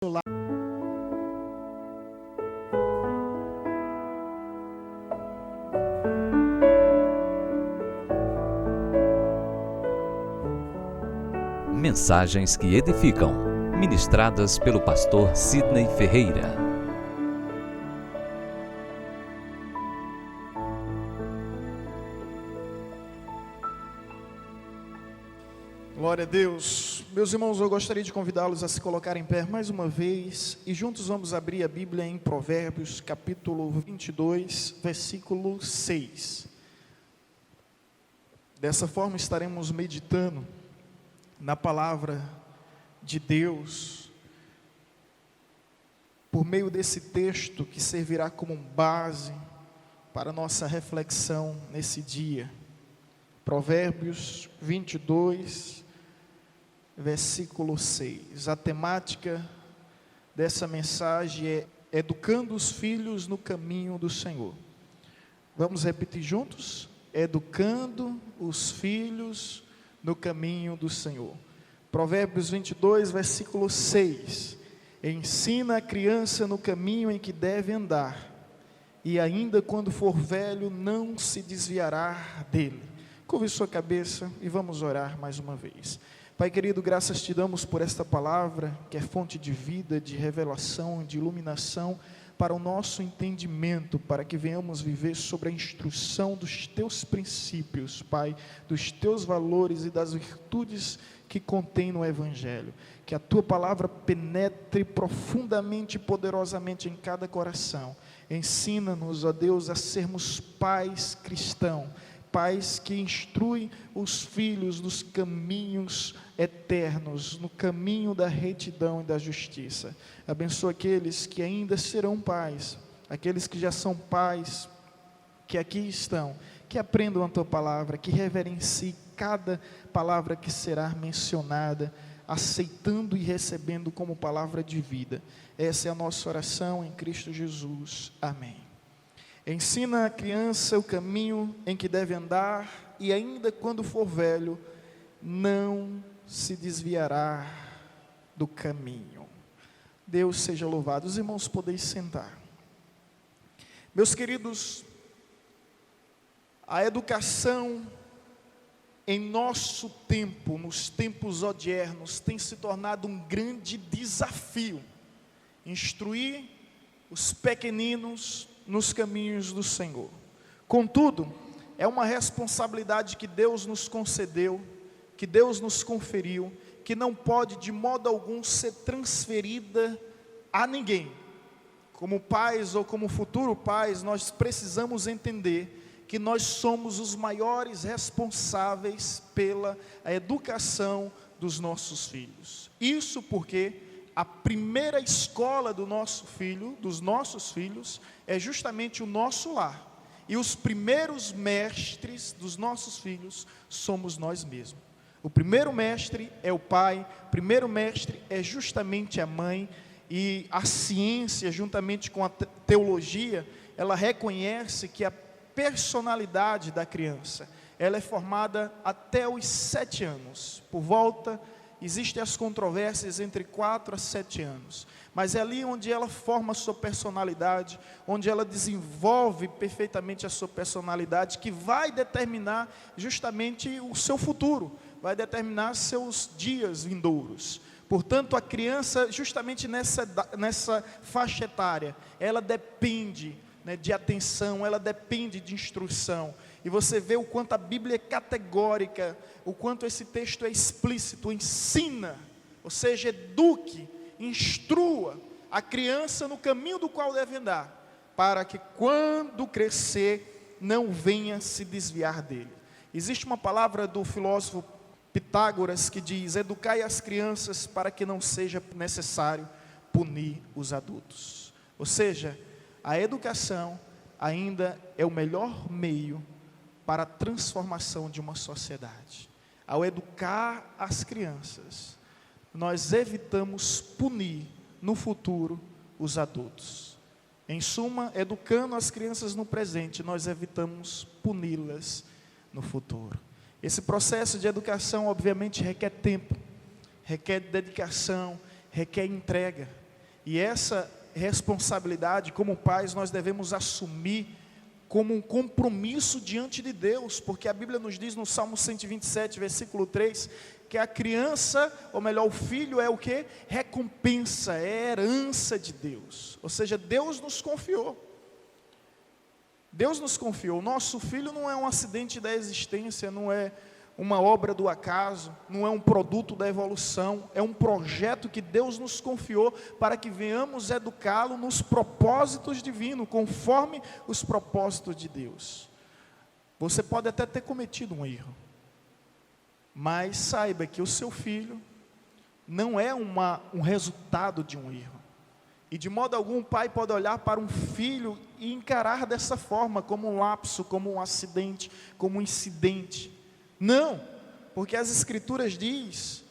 Olá. Mensagens que edificam, ministradas pelo pastor Sidney Ferreira. Glória a Deus. Meus irmãos, eu gostaria de convidá-los a se colocarem em pé mais uma vez e juntos vamos abrir a Bíblia em Provérbios, capítulo 22, versículo 6. Dessa forma estaremos meditando na palavra de Deus, por meio desse texto que servirá como base para nossa reflexão nesse dia. Provérbios 22, versículo 6. A temática dessa mensagem é educando os filhos no caminho do Senhor. Vamos repetir juntos? Educando os filhos no caminho do Senhor. Provérbios 22, versículo 6. Ensina a criança no caminho em que deve andar, e ainda quando for velho não se desviará dele. Curve sua cabeça e vamos orar mais uma vez. Pai querido, graças te damos por esta palavra, que é fonte de vida, de revelação, de iluminação, para o nosso entendimento, para que venhamos viver sobre a instrução dos teus princípios, Pai, dos teus valores e das virtudes que contém no Evangelho. Que a tua palavra penetre profundamente e poderosamente em cada coração. Ensina-nos, ó Deus, a sermos pais cristãos, pais que instruem os filhos nos caminhos eternos, no caminho da retidão e da justiça. Abençoa aqueles que ainda serão pais, aqueles que já são pais, que aqui estão, que aprendam a tua palavra, que reverenciem cada palavra que será mencionada, aceitando e recebendo como palavra de vida. Essa é a nossa oração em Cristo Jesus. Amém. Ensina a criança o caminho em que deve andar, e ainda quando for velho, não se desviará do caminho. Deus seja louvado. Os irmãos podem sentar. Meus queridos, a educação em nosso tempo, nos tempos odiernos, tem se tornado um grande desafio. Instruir os pequeninos nos caminhos do Senhor. Contudo, é uma responsabilidade que Deus nos concedeu, que Deus nos conferiu, que não pode de modo algum ser transferida a ninguém. Como pais ou como futuro pais, nós precisamos entender que nós somos os maiores responsáveis pela educação dos nossos filhos. Isso porque a primeira escola do nosso filho, dos nossos filhos, é justamente o nosso lar. E os primeiros mestres dos nossos filhos somos nós mesmos. O primeiro mestre é o pai, o primeiro mestre é justamente a mãe, e a ciência, juntamente com a teologia, ela reconhece que a personalidade da criança, ela é formada até os 7 anos, por volta. Existem as controvérsias entre 4 a 7 anos, mas é ali onde ela forma a sua personalidade, onde ela desenvolve perfeitamente a sua personalidade, que vai determinar justamente o seu futuro, vai determinar seus dias vindouros. Portanto, a criança, justamente nessa faixa etária, ela depende, de atenção, ela depende de instrução. E você vê o quanto a Bíblia é categórica, o quanto esse texto é explícito, ensina, ou seja, eduque, instrua a criança no caminho do qual deve andar, para que quando crescer, não venha se desviar dele. Existe uma palavra do filósofo Pitágoras que diz: educai as crianças para que não seja necessário punir os adultos. Ou seja, a educação ainda é o melhor meio para a transformação de uma sociedade. Ao educar as crianças, nós evitamos punir no futuro os adultos. Em suma, educando as crianças no presente, nós evitamos puni-las no futuro. Esse processo de educação, obviamente, requer tempo, requer dedicação, requer entrega. E essa responsabilidade, como pais, nós devemos assumir como um compromisso diante de Deus, porque a Bíblia nos diz no Salmo 127, versículo 3, que a criança, ou melhor, o filho é o que? Recompensa, é herança de Deus. Ou seja, Deus nos confiou. Deus nos confiou. O nosso filho não é um acidente da existência, não é uma obra do acaso, não é um produto da evolução, é um projeto que Deus nos confiou para que venhamos educá-lo nos propósitos divinos, conforme os propósitos de Deus. Você pode até ter cometido um erro, mas saiba que o seu filho não é um resultado de um erro. E de modo algum o pai pode olhar para um filho e encarar dessa forma, como um lapso, como um acidente, como um incidente. Não, porque as Escrituras diz,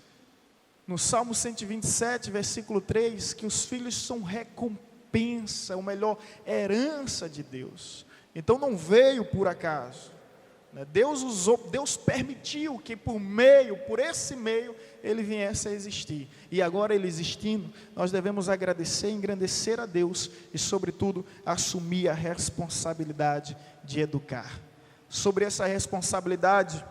no Salmo 127, versículo 3, que os filhos são recompensa, ou melhor, herança de Deus. Então não veio por acaso. Deus permitiu que por esse meio, ele viesse a existir. E agora ele existindo, nós devemos agradecer, engrandecer a Deus e, sobretudo, assumir a responsabilidade de educar. Sobre essa responsabilidade,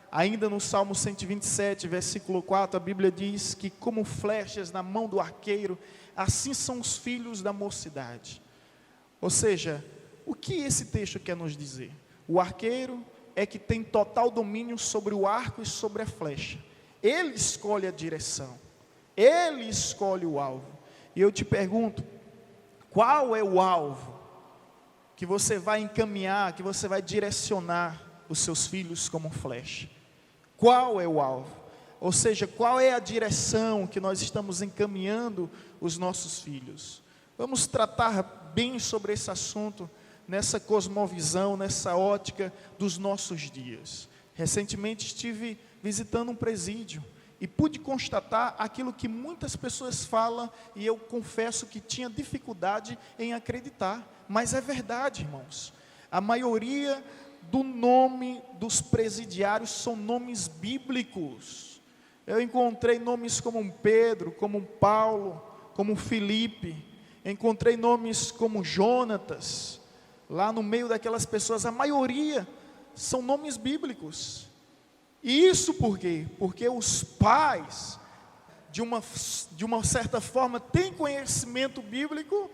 ainda no Salmo 127, versículo 4, a Bíblia diz que como flechas na mão do arqueiro, assim são os filhos da mocidade. Ou seja, o que esse texto quer nos dizer? O arqueiro é que tem total domínio sobre o arco e sobre a flecha. Ele escolhe a direção, ele escolhe o alvo. E eu te pergunto, qual é o alvo que você vai encaminhar, que você vai direcionar os seus filhos como flecha? Qual é o alvo? Ou seja, qual é a direção que nós estamos encaminhando os nossos filhos? Vamos tratar bem sobre esse assunto, nessa cosmovisão, nessa ótica dos nossos dias. Recentemente estive visitando um presídio e pude constatar aquilo que muitas pessoas falam, e eu confesso que tinha dificuldade em acreditar, mas é verdade, irmãos. A maioria do nome dos presidiários são nomes bíblicos. Eu encontrei nomes como Pedro, como Paulo, como Filipe, encontrei nomes como Jonatas. Lá no meio daquelas pessoas, a maioria são nomes bíblicos. E isso por quê? Porque os pais, de uma certa forma, têm conhecimento bíblico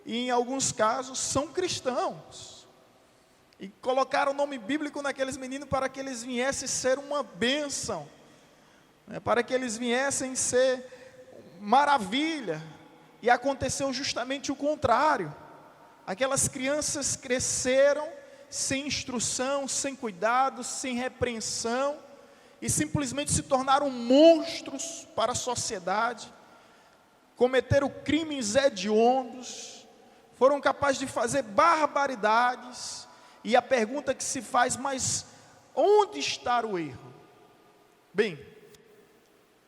e em alguns casos são cristãos. E colocaram o nome bíblico naqueles meninos para que eles viessem ser uma bênção, para que eles viessem ser maravilha. E aconteceu justamente o contrário. Aquelas crianças cresceram sem instrução, sem cuidado, sem repreensão, e simplesmente se tornaram monstros para a sociedade, cometeram crimes hediondos, foram capazes de fazer barbaridades, e a pergunta que se faz, mas onde está o erro? Bem,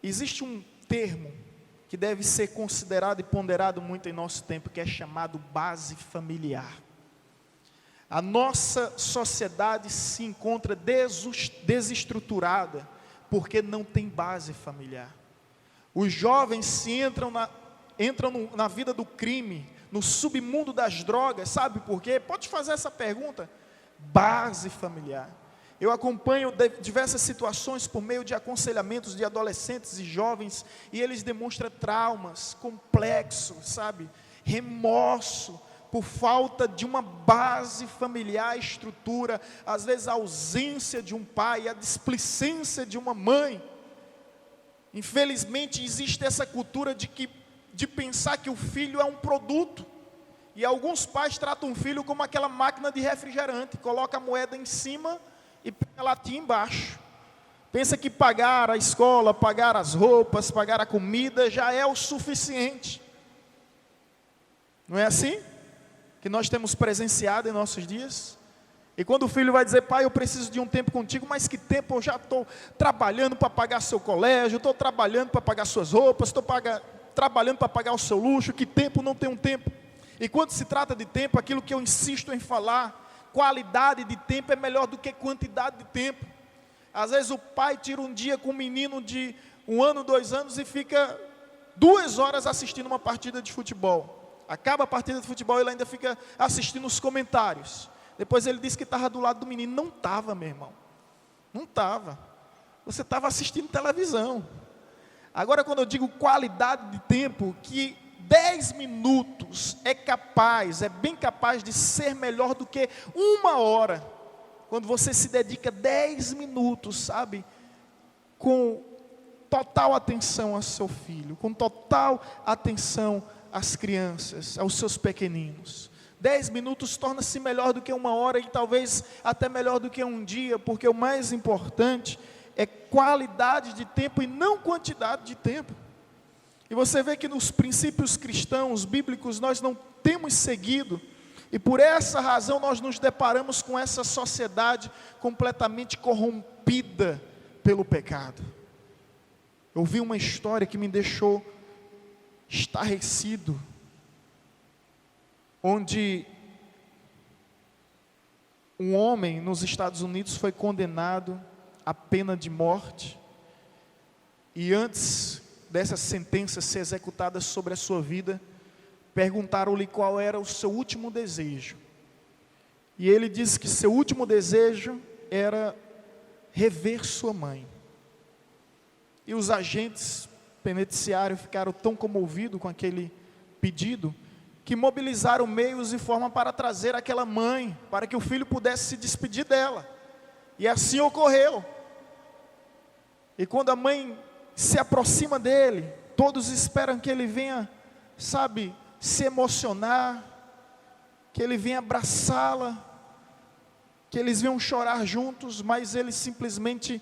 existe um termo que deve ser considerado e ponderado muito em nosso tempo, que é chamado base familiar. A nossa sociedade se encontra desestruturada, porque não tem base familiar. Os jovens entram na vida do crime, no submundo das drogas, sabe por quê? Pode fazer essa pergunta. Base familiar. Eu acompanho diversas situações por meio de aconselhamentos de adolescentes e jovens, e eles demonstram traumas, complexos, sabe? Remorso, por falta de uma base familiar, estrutura, às vezes a ausência de um pai, a displicência de uma mãe. Infelizmente existe essa cultura de pensar que o filho é um produto, e alguns pais tratam o filho como aquela máquina de refrigerante, coloca a moeda em cima e pega a latinha embaixo. Pensa que pagar a escola, pagar as roupas, pagar a comida já é o suficiente. Não é assim que nós temos presenciado em nossos dias? E quando o filho vai dizer: pai, eu preciso de um tempo contigo, mas que tempo? Eu já estou trabalhando para pagar seu colégio, estou trabalhando para pagar suas roupas, estou trabalhando para pagar o seu luxo, que tempo? Não tem um tempo. E quando se trata de tempo, aquilo que eu insisto em falar, qualidade de tempo é melhor do que quantidade de tempo. Às vezes o pai tira um dia com um menino de 1 ano, 2 anos e fica 2 horas assistindo uma partida de futebol. Acaba a partida de futebol e ele ainda fica assistindo os comentários. Depois ele disse que estava do lado do menino. Não estava, meu irmão. Não estava. Você estava assistindo televisão. Agora, quando eu digo qualidade de tempo, que 10 minutos é bem capaz de ser melhor do que 1 hora. Quando você se dedica 10 minutos, sabe? Com total atenção ao seu filho, com total atenção às crianças, aos seus pequeninos. 10 minutos torna-se melhor do que 1 hora e talvez até melhor do que um dia, porque o mais importante é qualidade de tempo e não quantidade de tempo. E você vê que nos princípios cristãos, bíblicos, nós não temos seguido, e por essa razão nós nos deparamos com essa sociedade completamente corrompida pelo pecado. Eu vi uma história que me deixou estarrecido, onde um homem nos Estados Unidos foi condenado à pena de morte, e antes dessa sentença ser executada sobre a sua vida, perguntaram-lhe qual era o seu último desejo, e ele disse que seu último desejo era rever sua mãe. E os agentes penitenciários ficaram tão comovidos com aquele pedido, que mobilizaram meios e forma para trazer aquela mãe, para que o filho pudesse se despedir dela. E assim ocorreu. E quando a mãe se aproxima dele, todos esperam que ele venha, sabe, se emocionar, que ele venha abraçá-la, que eles venham chorar juntos, mas ele simplesmente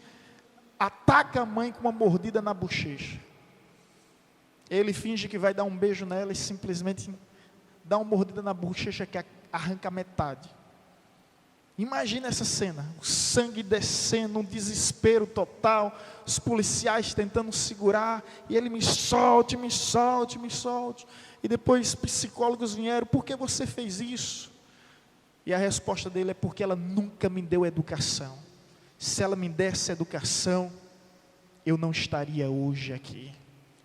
ataca a mãe com uma mordida na bochecha. Ele finge que vai dar um beijo nela e simplesmente dá uma mordida na bochecha que arranca metade. Imagina essa cena, o sangue descendo, um desespero total, os policiais tentando segurar, e ele me solte, me solte, me solte. E depois psicólogos vieram, por que você fez isso? E a resposta dele é porque ela nunca me deu educação. Se ela me desse educação, eu não estaria hoje aqui.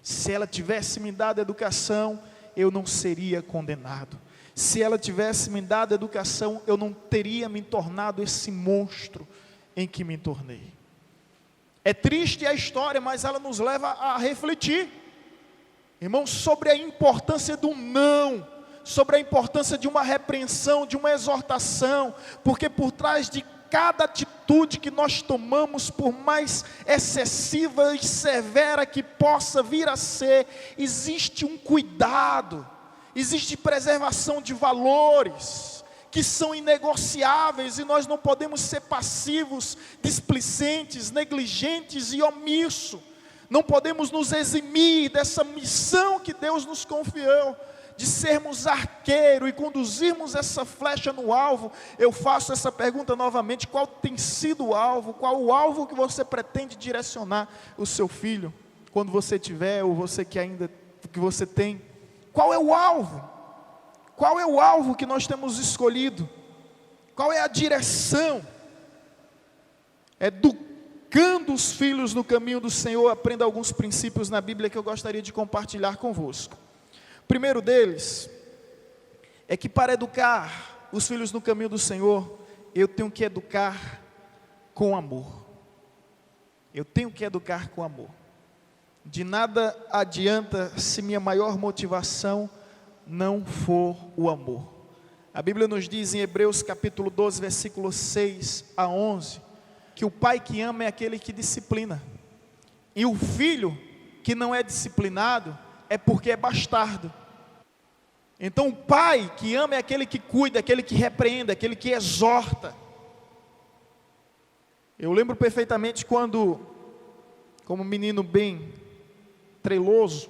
Se ela tivesse me dado educação, eu não seria condenado. Se ela tivesse me dado educação, eu não teria me tornado esse monstro em que me tornei. É triste a história, mas ela nos leva a refletir, irmãos, sobre a importância do não, sobre a importância de uma repreensão, de uma exortação, porque por trás de cada atitude que nós tomamos, por mais excessiva e severa que possa vir a ser, existe um cuidado, existe preservação de valores que são inegociáveis, e nós não podemos ser passivos, displicentes, negligentes e omissos. Não podemos nos eximir dessa missão que Deus nos confiou, de sermos arqueiro e conduzirmos essa flecha no alvo. Eu faço essa pergunta novamente: qual tem sido o alvo? Qual o alvo que você pretende direcionar o seu filho, quando você tiver, ou você que ainda, que você tem? Qual é o alvo? Qual é o alvo que nós temos escolhido? Qual é a direção? Educando os filhos no caminho do Senhor. Aprenda alguns princípios na Bíblia que eu gostaria de compartilhar convosco. O primeiro deles é que para educar os filhos no caminho do Senhor, eu tenho que educar com amor. Eu tenho que educar com amor. De nada adianta se minha maior motivação não for o amor. A Bíblia nos diz em Hebreus capítulo 12, versículos 6 a 11, que o pai que ama é aquele que disciplina. E o filho que não é disciplinado é porque é bastardo. Então o pai que ama é aquele que cuida, aquele que repreende, aquele que exorta. Eu lembro perfeitamente quando, como menino bem treloso,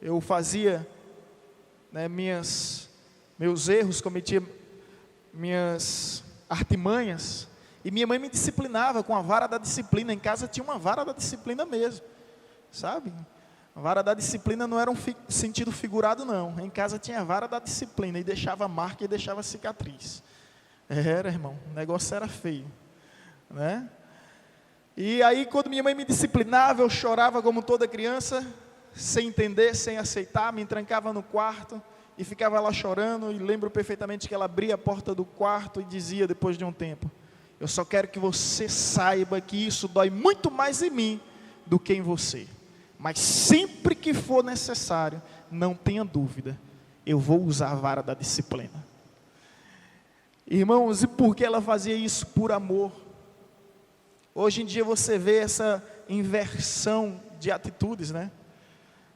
eu fazia, meus erros, cometia minhas artimanhas, e minha mãe me disciplinava com a vara da disciplina. Em casa tinha uma vara da disciplina mesmo, sabe? A vara da disciplina não era um sentido figurado, não. Em casa tinha a vara da disciplina, e deixava marca e deixava cicatriz. Era, irmão, o negócio era feio, né? E aí, quando minha mãe me disciplinava, eu chorava como toda criança, sem entender, sem aceitar, me trancava no quarto e ficava lá chorando. E lembro perfeitamente que ela abria a porta do quarto e dizia depois de um tempo: eu só quero que você saiba que isso dói muito mais em mim do que em você, mas sempre que for necessário, não tenha dúvida, eu vou usar a vara da disciplina. Irmãos, e por que ela fazia isso? Por amor. Hoje em dia você vê essa inversão de atitudes, né?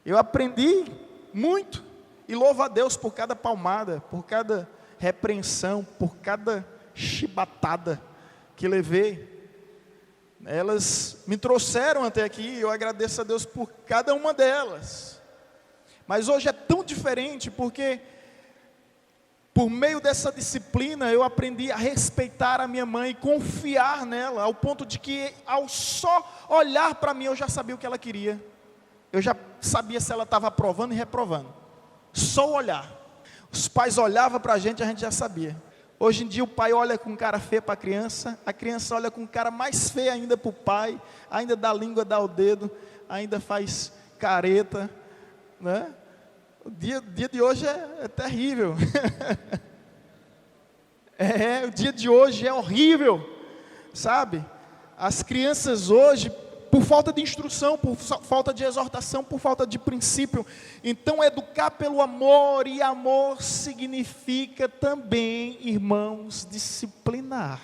Eu aprendi muito, e louvo a Deus por cada palmada, por cada repreensão, por cada chibatada que levei. Elas me trouxeram até aqui, e eu agradeço a Deus por cada uma delas. Mas hoje é tão diferente, porque por meio dessa disciplina eu aprendi a respeitar a minha mãe, confiar nela, ao ponto de que ao só olhar para mim eu já sabia o que ela queria. Eu já sabia se ela estava aprovando e reprovando. Só olhar. Os pais olhavam para a gente já sabia. Hoje em dia o pai olha com cara feia para a criança olha com cara mais feia ainda para o pai, ainda dá língua, dá o dedo, ainda faz careta, né? O dia de hoje é terrível. O dia de hoje é horrível, sabe? As crianças hoje, por falta de instrução, por falta de exortação, por falta de princípio. Então, educar pelo amor, e amor significa também, irmãos, disciplinar.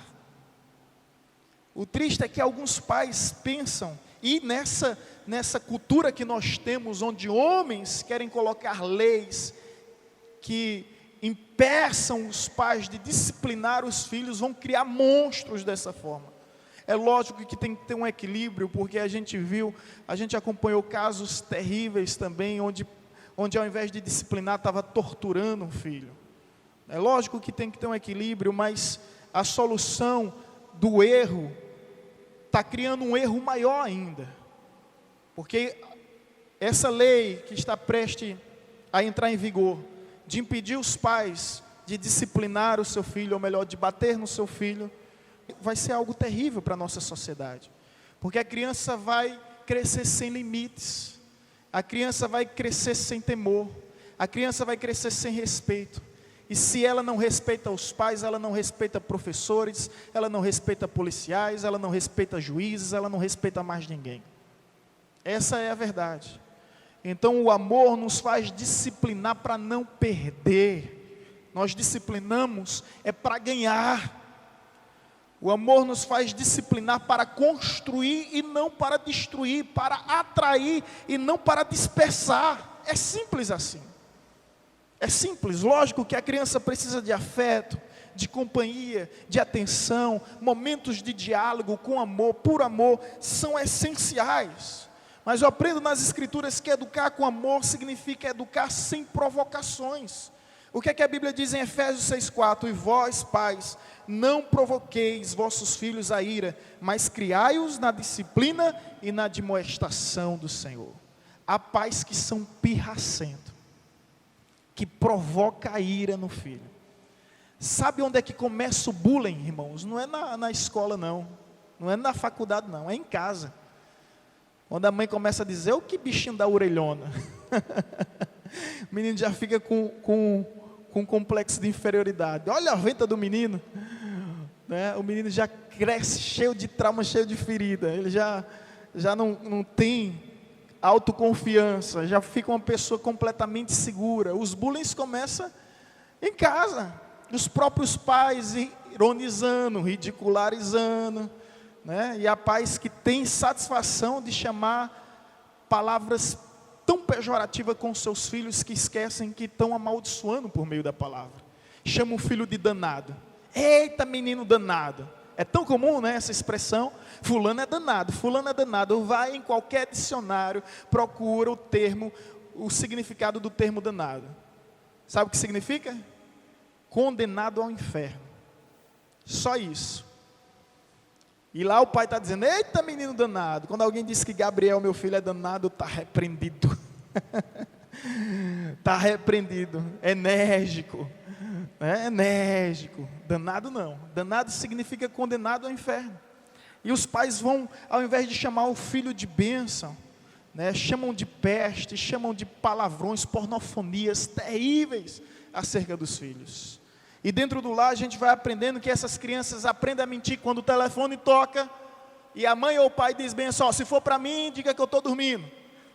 O triste é que alguns pais pensam, e nessa cultura que nós temos, onde homens querem colocar leis que impeçam os pais de disciplinar os filhos, vão criar monstros dessa forma. É lógico que tem que ter um equilíbrio, porque a gente acompanhou casos terríveis também, onde ao invés de disciplinar, estava torturando um filho. É lógico que tem que ter um equilíbrio, mas a solução do erro está criando um erro maior ainda. Porque essa lei que está prestes a entrar em vigor, de impedir os pais de disciplinar o seu filho, ou melhor, de bater no seu filho, vai ser algo terrível para a nossa sociedade, porque a criança vai crescer sem limites, a criança vai crescer sem temor, a criança vai crescer sem respeito, e se ela não respeita os pais, ela não respeita professores, ela não respeita policiais, ela não respeita juízes, ela não respeita mais ninguém. Essa é a verdade. Então o amor nos faz disciplinar para não perder, nós disciplinamos para ganhar. O amor nos faz disciplinar para construir e não para destruir, para atrair e não para dispersar. É simples assim. É simples. Lógico que a criança precisa de afeto, de companhia, de atenção, momentos de diálogo com amor, por amor, são essenciais. Mas eu aprendo nas Escrituras que educar com amor significa educar sem provocações. O que é que a Bíblia diz em Efésios 6,4? E vós, pais, não provoqueis vossos filhos a ira, mas criai-os na disciplina e na admoestação do Senhor. Há pais que são pirracentos, que provoca a ira no filho. Sabe onde é que começa o bullying, irmãos? Não é na escola não, não é na faculdade não, é em casa. Quando a mãe começa a dizer: "O que bichinho da orelhona". O menino já fica com complexo de inferioridade. Olha a venta do menino, né? O menino já cresce cheio de trauma, cheio de ferida. Ele já não tem autoconfiança, já fica uma pessoa completamente segura. Os bullying começam em casa, os próprios pais ironizando, ridicularizando, né? E há pais que têm satisfação de chamar palavras tão pejorativa com seus filhos, que esquecem que estão amaldiçoando por meio da palavra. Chama o filho de danado. Eita, menino danado. É tão comum, né, essa expressão. Fulano é danado, fulano é danado. Vai em qualquer dicionário, procura o significado do termo danado. Sabe o que significa? Condenado ao inferno. Só isso. E lá o pai está dizendo: eita, menino danado. Quando alguém diz que Gabriel, meu filho, é danado, está repreendido. Está repreendido. Enérgico. Enérgico. Danado não. Danado significa condenado ao inferno. E os pais vão, ao invés de chamar o filho de bênção, né? Chamam de peste, chamam de palavrões, pornofonias terríveis acerca dos filhos. E dentro do lar a gente vai aprendendo que essas crianças aprendem a mentir quando o telefone toca e a mãe ou o pai diz bem só: se for para mim, diga que eu estou dormindo.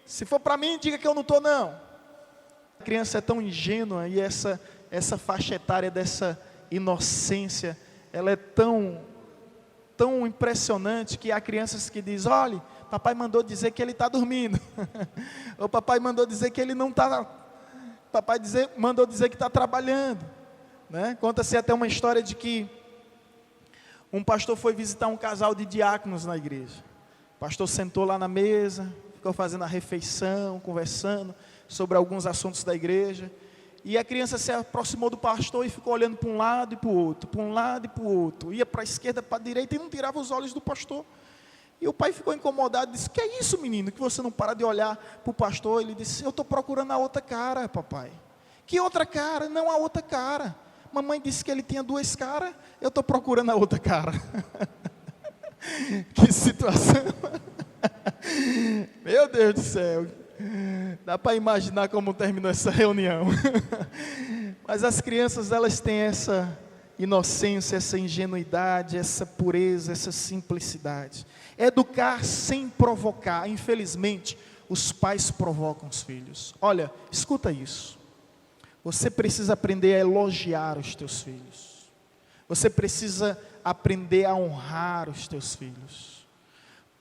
Se for para mim, diga que eu não estou não. A criança é tão ingênua e essa faixa etária dessa inocência, ela é tão impressionante que há crianças que dizem: olha, papai mandou dizer que ele está dormindo. Ou papai mandou dizer que ele não está. Papai mandou dizer que está trabalhando. Né? Conta-se até uma história de que um pastor foi visitar um casal de diáconos na igreja. O pastor sentou lá na mesa, ficou fazendo a refeição, conversando sobre alguns assuntos da igreja. E a criança se aproximou do pastor e ficou olhando para um lado e para o outro, para um lado e para o outro. Ia para a esquerda, para a direita e não tirava os olhos do pastor. E o pai ficou incomodado e disse: que é isso, menino, que você não para de olhar para o pastor? Ele disse: eu estou procurando a outra cara, papai. Que outra cara? Não, a outra cara. Mamãe disse que ele tinha duas caras, eu estou procurando a outra cara. Que situação. Meu Deus do céu. Dá para imaginar como terminou essa reunião. Mas as crianças, elas têm essa inocência, essa ingenuidade, essa pureza, essa simplicidade. Educar sem provocar. Infelizmente, os pais provocam os filhos. Olha, escuta isso. Você precisa aprender a elogiar os teus filhos. Você precisa aprender a honrar os teus filhos.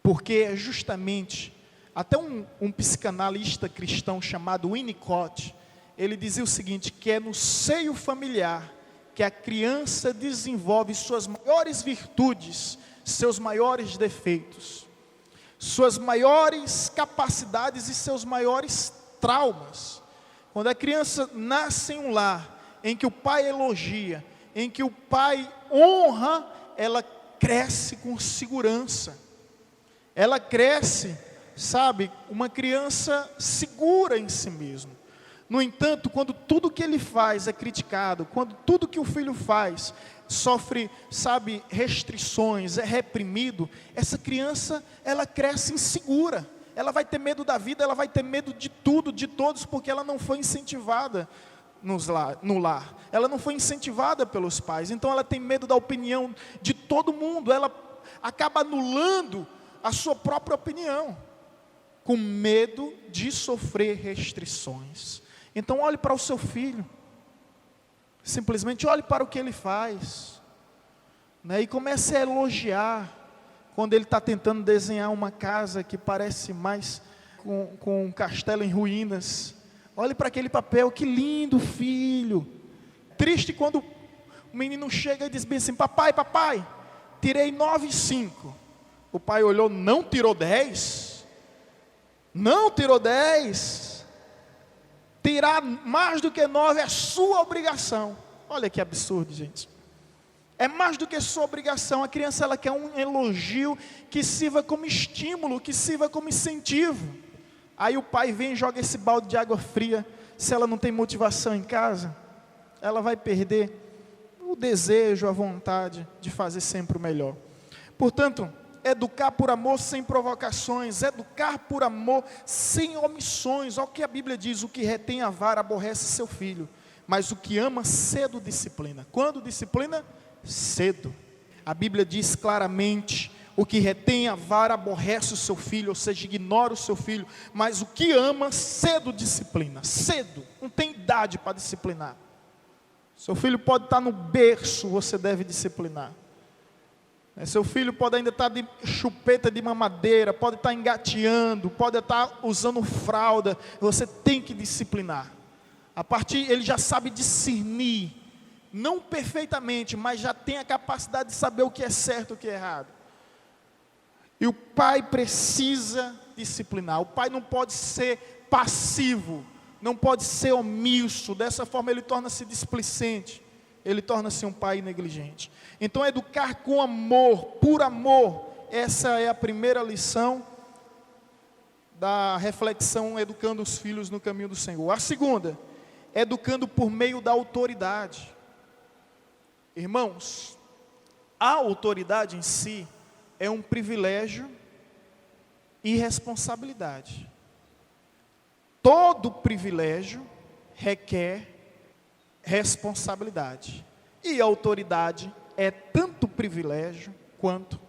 Porque é justamente, até um psicanalista cristão chamado Winnicott, ele dizia o seguinte, que é no seio familiar que a criança desenvolve suas maiores virtudes, seus maiores defeitos, suas maiores capacidades e seus maiores traumas. Quando a criança nasce em um lar em que o pai elogia, em que o pai honra, ela cresce com segurança. Ela cresce, sabe, uma criança segura em si mesmo. No entanto, quando tudo que ele faz é criticado, quando tudo que o filho faz sofre, sabe, restrições, é reprimido, essa criança, ela cresce insegura. Ela vai ter medo da vida, ela vai ter medo de tudo, de todos, porque ela não foi incentivada no lar. Ela não foi incentivada pelos pais, então ela tem medo da opinião de todo mundo. Ela acaba anulando a sua própria opinião, com medo de sofrer restrições. Então olhe para o seu filho, simplesmente olhe para o que ele faz, né, e comece a elogiar. Quando ele está tentando desenhar uma casa que parece mais com um castelo em ruínas, olhe para aquele papel: que lindo, filho. Triste quando o menino chega e diz bem assim: papai, tirei 9,5. O pai olhou: não tirou 10? Não tirou 10? Tirar mais do que 9 é sua obrigação. Olha que absurdo, gente. É mais do que sua obrigação. A criança, ela quer um elogio que sirva como estímulo, que sirva como incentivo. Aí o pai vem e joga esse balde de água fria. Se ela não tem motivação em casa, ela vai perder o desejo, a vontade de fazer sempre o melhor. Portanto, educar por amor sem provocações, educar por amor sem omissões. Olha o que a Bíblia diz: o que retém a vara aborrece seu filho, mas o que ama cedo disciplina. Quando disciplina? Cedo. A Bíblia diz claramente: o que retém a vara aborrece o seu filho, ou seja, ignora o seu filho, mas o que ama cedo disciplina. Cedo, não tem idade para disciplinar. Seu filho pode estar no berço, você deve disciplinar. Seu filho pode ainda estar de chupeta de mamadeira, pode estar engateando, pode estar usando fralda, você tem que disciplinar. A partir, ele já sabe discernir, não perfeitamente, mas já tem a capacidade de saber o que é certo e o que é errado. E o pai precisa disciplinar. O pai não pode ser passivo, não pode ser omisso. Dessa forma ele torna-se displicente, ele torna-se um pai negligente. Então educar com amor, por amor, essa é a primeira lição da reflexão educando os filhos no caminho do Senhor. A segunda, educando por meio da autoridade. Irmãos, a autoridade em si é um privilégio e responsabilidade. todo privilégio requer responsabilidade. E a autoridade é tanto privilégio quanto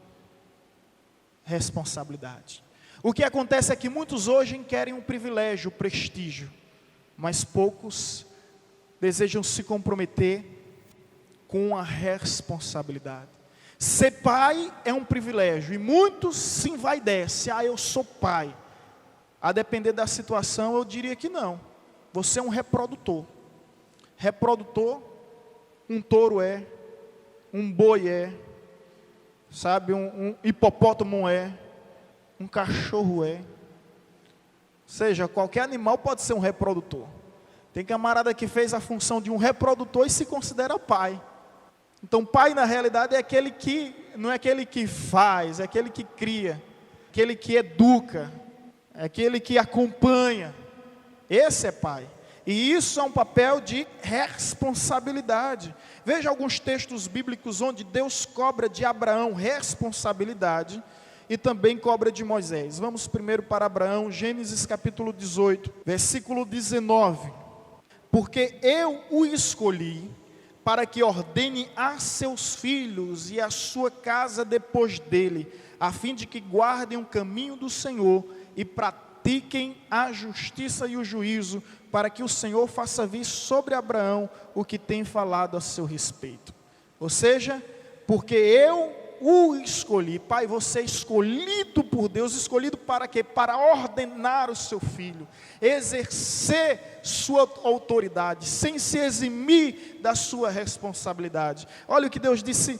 responsabilidade. O que acontece é que muitos hoje querem um privilégio, o prestígio, mas poucos desejam se comprometer com a responsabilidade. Ser pai é um privilégio, e muitos se envaidecem. Eu sou pai. A depender da situação, eu diria que não. Você é um reprodutor. Reprodutor, um touro é, um boi é, sabe, um hipopótamo é, um cachorro é. Ou seja, qualquer animal pode ser um reprodutor. Tem camarada que fez a função de um reprodutor e se considera pai. Então, pai na realidade é aquele que, não é aquele que faz, é aquele que cria, aquele que educa, é aquele que acompanha. Esse é pai. E isso é um papel de responsabilidade. Veja alguns textos bíblicos onde Deus cobra de Abraão responsabilidade e também cobra de Moisés. Vamos primeiro para Abraão, Gênesis capítulo 18, versículo 19. Porque eu o escolhi para que ordene a seus filhos e a sua casa depois dele, a fim de que guardem o caminho do Senhor e pratiquem a justiça e o juízo, para que o Senhor faça vir sobre Abraão o que tem falado a seu respeito. Ou seja, porque eu o escolhi. Pai, você é escolhido por Deus. Escolhido para quê? Para ordenar o seu filho, exercer sua autoridade, sem se eximir da sua responsabilidade. Olha o que Deus disse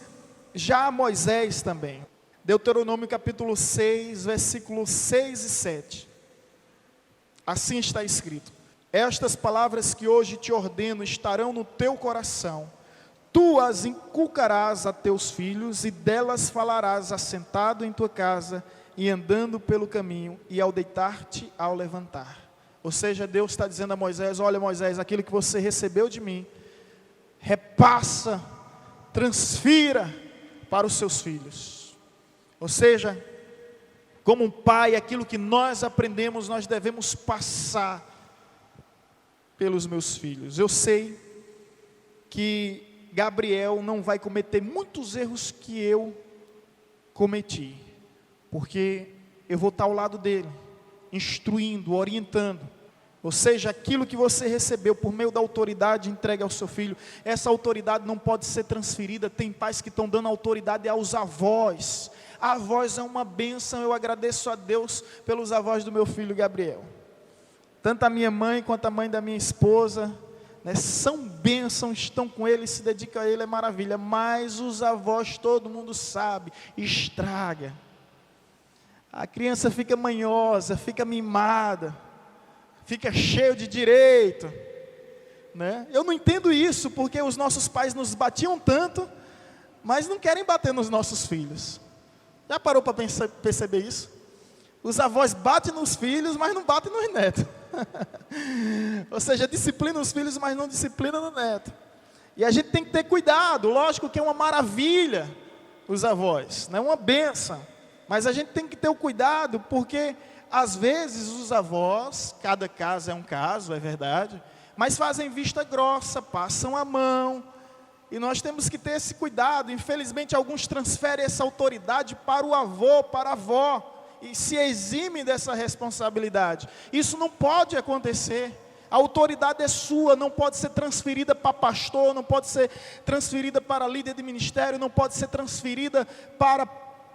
já a Moisés também. Deuteronômio capítulo 6, versículos 6 e 7. Assim está escrito: estas palavras que hoje te ordeno estarão no teu coração. Tu as inculcarás a teus filhos, e delas falarás assentado em tua casa, e andando pelo caminho, e ao deitar-te, ao levantar. Ou seja, Deus está dizendo a Moisés: olha Moisés, aquilo que você recebeu de mim, repassa, transfira para os seus filhos. Ou seja, como um pai, aquilo que nós aprendemos, nós devemos passar pelos meus filhos. Eu sei que Gabriel não vai cometer muitos erros que eu cometi, porque eu vou estar ao lado dele, instruindo, orientando. Ou seja, aquilo que você recebeu por meio da autoridade, entregue ao seu filho. Essa autoridade não pode ser transferida. Tem pais que estão dando autoridade aos avós. A avós é uma bênção. Eu agradeço a Deus pelos avós do meu filho Gabriel. Tanto a minha mãe quanto a mãe da minha esposa, né, são bênçãos, estão com ele, se dedicam a ele, é maravilha. Mas os avós, todo mundo sabe, estraga. A criança fica manhosa, fica mimada, fica cheio de direito, né? Eu não entendo isso, porque os nossos pais nos batiam tanto, mas não querem bater nos nossos filhos. Já parou para perceber isso? Os avós batem nos filhos, mas não batem nos netos. Ou seja, disciplinam os filhos, mas não disciplinam no neto. E a gente tem que ter cuidado. Lógico que é uma maravilha os avós, não é uma bênção, mas a gente tem que ter o cuidado, porque às vezes os avós, cada caso é um caso, é verdade, mas fazem vista grossa, passam a mão, e nós temos que ter esse cuidado. Infelizmente alguns transferem essa autoridade para o avô, para a avó, e se eximem dessa responsabilidade. Isso não pode acontecer. A autoridade é sua, não pode ser transferida para pastor, não pode ser transferida para líder de ministério, não pode ser transferida para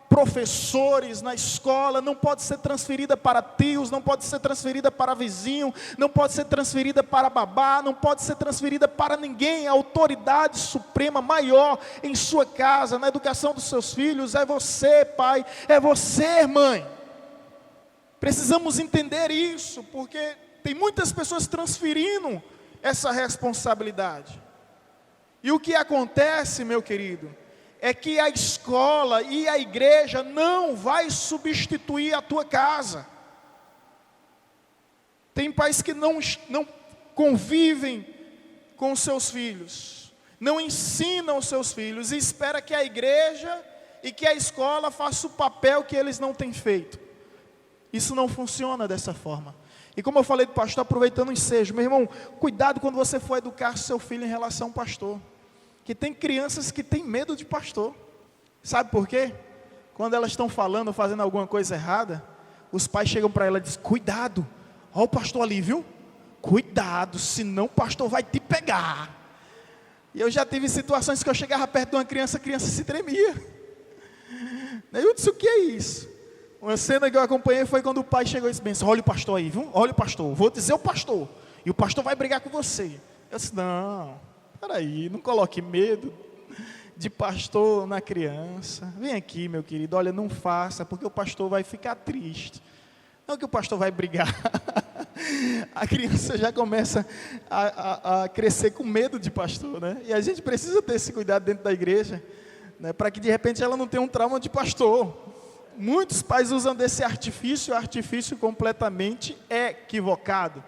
professores na escola, não pode ser transferida para tios, não pode ser transferida para vizinho, não pode ser transferida para babá, não pode ser transferida para ninguém. A autoridade suprema maior em sua casa, na educação dos seus filhos, é você, pai, é você, mãe. Precisamos entender isso, porque tem muitas pessoas transferindo essa responsabilidade. E o que acontece, meu querido, é que a escola e a igreja não vai substituir a tua casa. Tem pais que não convivem com seus filhos, não ensinam os seus filhos, e espera que a igreja e que a escola façam o papel que eles não têm feito. Isso não funciona dessa forma. E como eu falei do pastor, aproveitando o ensejo, meu irmão, cuidado quando você for educar seu filho em relação ao pastor. Que tem crianças que têm medo de pastor. Sabe por quê? Quando elas estão falando, fazendo alguma coisa errada, os pais chegam para ela e dizem, cuidado, olha o pastor ali, viu? Cuidado, senão o pastor vai te pegar. E eu já tive situações que eu chegava perto de uma criança, a criança se tremia. Eu disse, o que é isso? Uma cena que eu acompanhei foi quando o pai chegou e disse, olha o pastor aí, viu? Olha o pastor, vou dizer o pastor, e o pastor vai brigar com você. Eu disse, não, peraí, não coloque medo de pastor na criança. Vem aqui, meu querido, olha, não faça, porque o pastor vai ficar triste. Não que o pastor vai brigar. A criança já começa a crescer com medo de pastor, né? E a gente precisa ter esse cuidado dentro da igreja, né? Para que de repente ela não tenha um trauma de pastor. Muitos pais usam desse artifício completamente equivocado.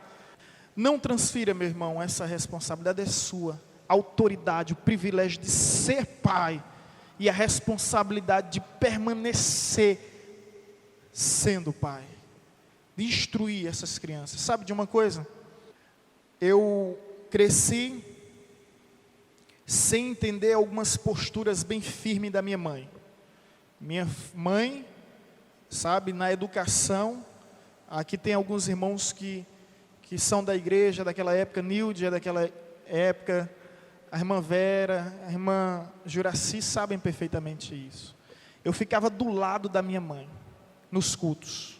Não transfira, meu irmão, essa responsabilidade é sua. A autoridade, o privilégio de ser pai e a responsabilidade de permanecer sendo pai. De instruir essas crianças. Sabe de uma coisa? Eu cresci sem entender algumas posturas bem firmes da minha mãe. Minha mãe, sabe, na educação, aqui tem alguns irmãos que são da igreja daquela época, Nilde daquela época, a irmã Vera, a irmã Juraci sabem perfeitamente isso. Eu ficava do lado da minha mãe, nos cultos,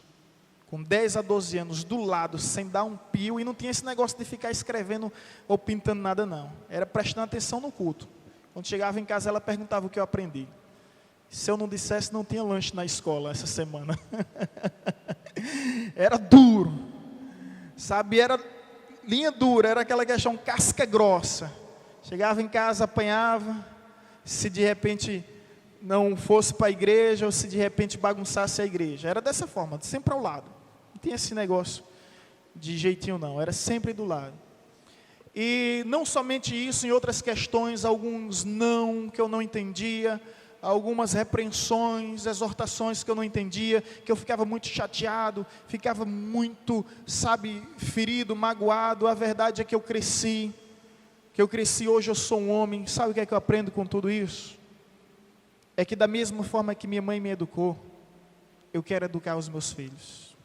com 10 a 12 anos, do lado, sem dar um pio, e não tinha esse negócio de ficar escrevendo ou pintando nada não, era prestando atenção no culto. Quando chegava em casa ela perguntava o que eu aprendi. Se eu não dissesse, não tinha lanche na escola essa semana. Era duro, sabe, era linha dura, era aquela questão casca grossa. Chegava em casa, apanhava, se de repente não fosse para a igreja, ou se de repente bagunçasse a igreja. Era dessa forma, sempre ao lado. Não tinha esse negócio de jeitinho não, era sempre do lado. E não somente isso, em outras questões, alguns não, que eu não entendia, algumas repreensões, exortações que eu não entendia, que eu ficava muito chateado, ficava muito, sabe, ferido, magoado. A verdade é que eu cresci, hoje eu sou um homem. Sabe o que é que eu aprendo com tudo isso? É que da mesma forma que minha mãe me educou, eu quero educar os meus filhos.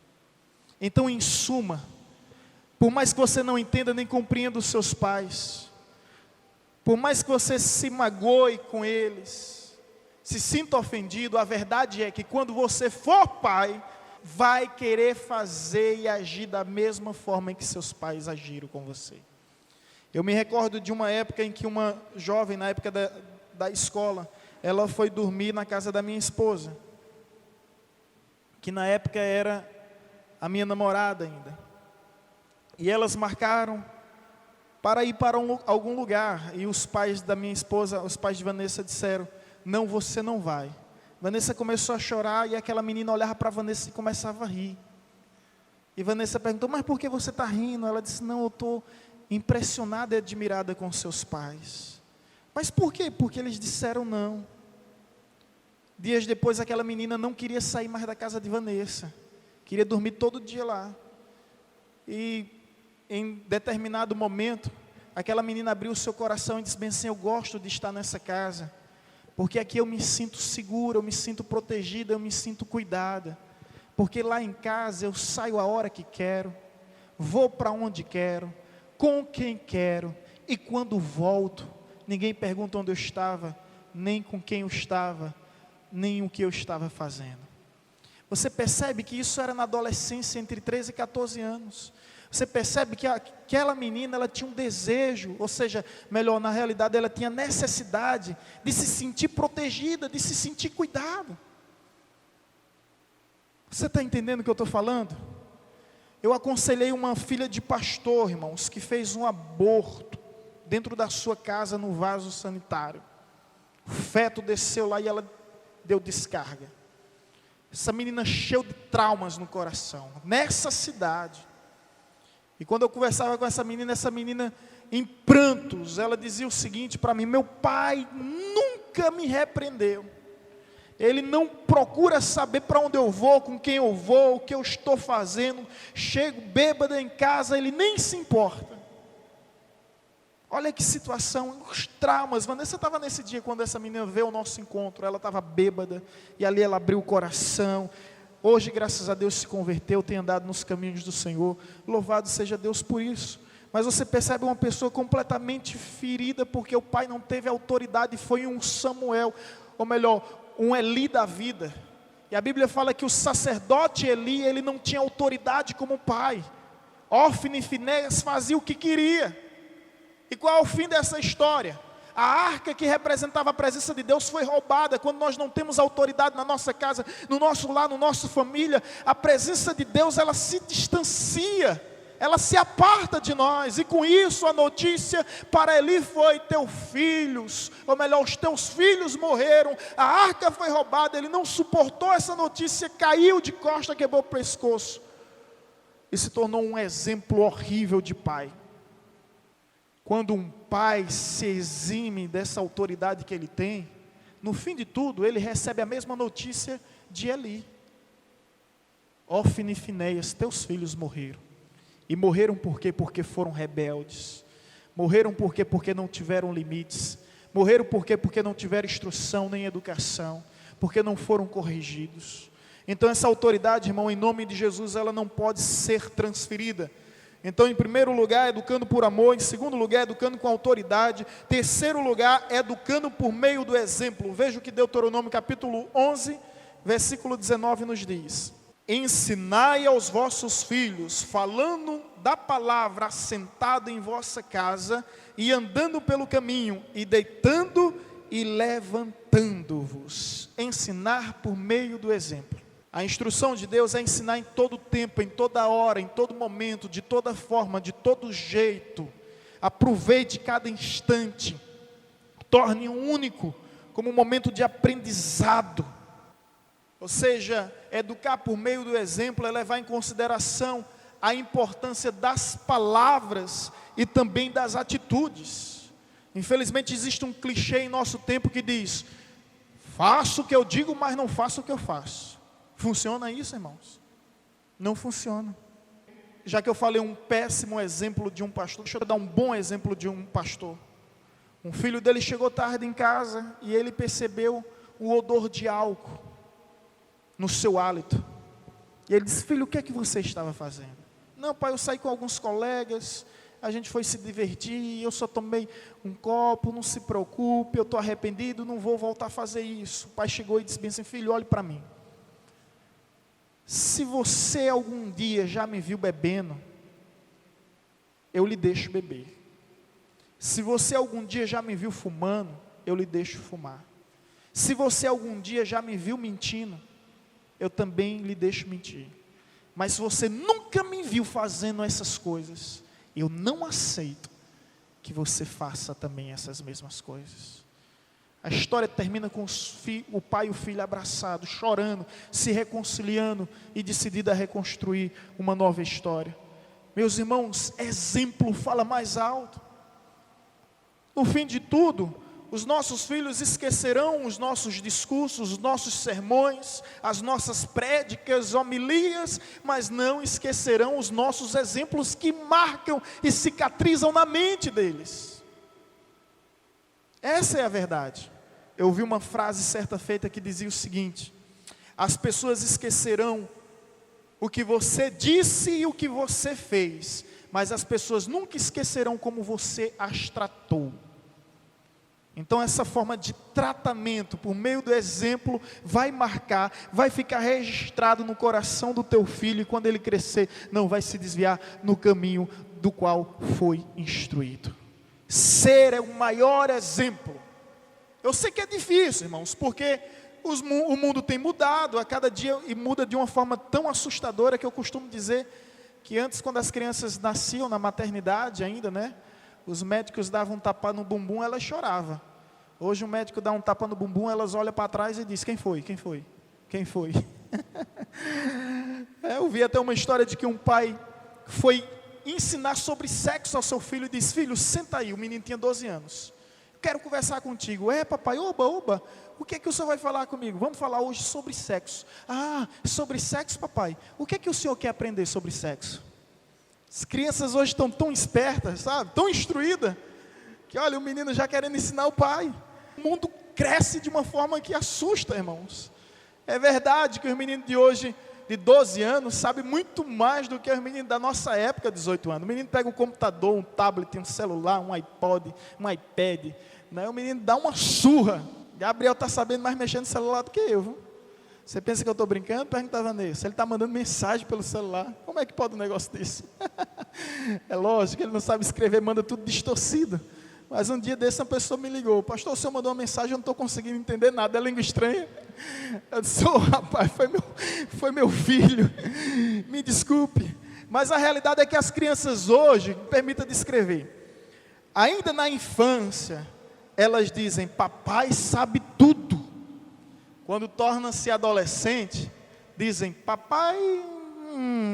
Então, em suma, por mais que você não entenda nem compreenda os seus pais, por mais que você se magoe com eles, se sinta ofendido, a verdade é que quando você for pai, vai querer fazer e agir da mesma forma em que seus pais agiram com você. Eu me recordo de uma época em que uma jovem, na época da escola, ela foi dormir na casa da minha esposa, que na época era a minha namorada ainda. E elas marcaram para ir para algum lugar, e os pais da minha esposa, os pais de Vanessa disseram, não, você não vai. Vanessa começou a chorar, e aquela menina olhava para Vanessa e começava a rir. E Vanessa perguntou, mas por que você está rindo? Ela disse, não, eu estou impressionada e admirada com seus pais. Mas por quê? Porque eles disseram não. Dias depois aquela menina não queria sair mais da casa de Vanessa, queria dormir todo dia lá. E em determinado momento, aquela menina abriu o seu coração e disse, bem assim, eu gosto de estar nessa casa, porque aqui eu me sinto segura, eu me sinto protegida, eu me sinto cuidada, porque lá em casa eu saio a hora que quero, vou para onde quero, com quem quero, e quando volto, ninguém pergunta onde eu estava, nem com quem eu estava, nem o que eu estava fazendo. Você percebe que isso era na adolescência, entre 13 e 14 anos. Você percebe que aquela menina, ela tinha um desejo, ou seja, melhor, na realidade, ela tinha necessidade de se sentir protegida, de se sentir cuidado. Você está entendendo o que eu estou falando? Eu aconselhei uma filha de pastor, irmãos, que fez um aborto dentro da sua casa no vaso sanitário. O feto desceu lá e ela deu descarga. Essa menina cheia de traumas no coração, nessa cidade. E quando eu conversava com essa menina em prantos, ela dizia o seguinte para mim, meu pai nunca me repreendeu. ele não procura saber para onde eu vou, com quem eu vou, o que eu estou fazendo. Chego bêbado em casa, ele nem se importa. Olha que situação, os traumas. Vanessa estava nesse dia, quando essa menina veio ao nosso encontro, ela estava bêbada, e ali ela abriu o coração. Hoje, graças a Deus, se converteu, tem andado nos caminhos do Senhor. Louvado seja Deus por isso. Mas você percebe uma pessoa completamente ferida, porque o pai não teve autoridade, foi um Samuel, ou melhor, um Eli da vida. E a Bíblia fala que o sacerdote Eli, ele não tinha autoridade como pai. Ofni e Finéias fazia o que queria. E qual é o fim dessa história? A arca que representava a presença de Deus foi roubada. Quando nós não temos autoridade na nossa casa, no nosso lar, na nossa família, a presença de Deus, ela se distancia, ela se aparta de nós. E com isso a notícia para Eli foi: teus filhos, ou melhor, os teus filhos morreram, a arca foi roubada. Ele não suportou essa notícia, caiu de costa, quebrou o pescoço e se tornou um exemplo horrível de pai. Quando um pai se exime dessa autoridade que ele tem, no fim de tudo, ele recebe a mesma notícia de Eli: Ofni e Finéias, teus filhos morreram. E morreram por quê? Porque foram rebeldes. Morreram por quê? Porque não tiveram limites. Morreram por quê? Porque não tiveram instrução nem educação. Porque não foram corrigidos. Então essa autoridade, irmão, em nome de Jesus, ela não pode ser transferida. Então, em primeiro lugar, educando por amor. Em segundo lugar, educando com autoridade. Terceiro lugar, educando por meio do exemplo. Veja o que Deuteronômio capítulo 11, versículo 19 nos diz: ensinai aos vossos filhos, falando da palavra, assentado em vossa casa, e andando pelo caminho, e deitando e levantando-vos. Ensinar por meio do exemplo. A instrução de Deus é ensinar em todo tempo, em toda hora, em todo momento, de toda forma, de todo jeito. Aproveite cada instante, torne único como um momento de aprendizado. Ou seja, educar por meio do exemplo é levar em consideração a importância das palavras e também das atitudes. Infelizmente existe um clichê em nosso tempo que diz: faço o que eu digo, mas não faço o que eu faço. Funciona isso, irmãos? Não funciona. Já que eu falei um péssimo exemplo de um pastor, deixa eu dar um bom exemplo de um pastor. Um filho dele chegou tarde em casa e ele percebeu o odor de álcool no seu hálito. E ele disse: filho, o que é que você estava fazendo? Não, pai, eu saí com alguns colegas, a gente foi se divertir, eu só tomei um copo, não se preocupe, eu estou arrependido, não vou voltar a fazer isso. O pai chegou e disse bem assim: filho, olhe para mim. Se você algum dia já me viu bebendo, eu lhe deixo beber. Se você algum dia já me viu fumando, eu lhe deixo fumar. Se você algum dia já me viu mentindo, eu também lhe deixo mentir. Mas se você nunca me viu fazendo essas coisas, eu não aceito que você faça também essas mesmas coisas. A história termina com o pai e o filho abraçados, chorando, se reconciliando e decidido a reconstruir uma nova história. Meus irmãos, exemplo fala mais alto. No fim de tudo, os nossos filhos esquecerão os nossos discursos, os nossos sermões, as nossas prédicas, homilias, mas não esquecerão os nossos exemplos que marcam e cicatrizam na mente deles. Essa é a verdade. Eu ouvi uma frase certa feita que dizia o seguinte: as pessoas esquecerão o que você disse e o que você fez, mas as pessoas nunca esquecerão como você as tratou. Então essa forma de tratamento, por meio do exemplo, vai marcar, vai ficar registrado no coração do teu filho, e quando ele crescer, não vai se desviar no caminho do qual foi instruído. Ser é o maior exemplo. Eu sei que é difícil, irmãos, porque o mundo tem mudado a cada dia, e muda de uma forma tão assustadora, que eu costumo dizer que antes, quando as crianças nasciam na maternidade ainda, né, os médicos davam um tapa no bumbum, ela chorava. Hoje o médico dá um tapa no bumbum, elas olham para trás e diz: quem foi? Quem foi? Quem foi? Eu vi até uma história de que um pai foi ensinar sobre sexo ao seu filho e disse: filho, senta aí. O menino tinha 12 anos. quero conversar contigo. É, papai, oba, o que é que o senhor vai falar comigo? Vamos falar hoje sobre sexo. Ah, sobre sexo, papai. O que é que o senhor quer aprender sobre sexo? As crianças hoje estão tão espertas, sabe? Tão instruídas, que olha, o menino já querendo ensinar o pai. O mundo cresce de uma forma que assusta, irmãos. É verdade que os meninos de hoje, de 12 anos, sabem muito mais do que os meninos da nossa época, 18 anos. O menino pega um computador, um tablet, um celular, um iPod, um iPad, né? O menino dá uma surra. Gabriel está sabendo mais mexer no celular do que eu, viu? Você pensa que eu estou brincando? Pergunta a Vanessa. Ele está mandando mensagem pelo celular. Como é que pode um negócio desse? É lógico, ele não sabe escrever, manda tudo distorcido. Mas um dia desse uma pessoa me ligou. Pastor, o senhor mandou uma mensagem, eu não estou conseguindo entender nada, é língua estranha. Eu disse, rapaz, foi meu filho. Me desculpe. Mas a realidade é que as crianças hoje, me permita descrever, ainda na infância, elas dizem, papai sabe tudo. Quando tornam-se adolescente, dizem, papai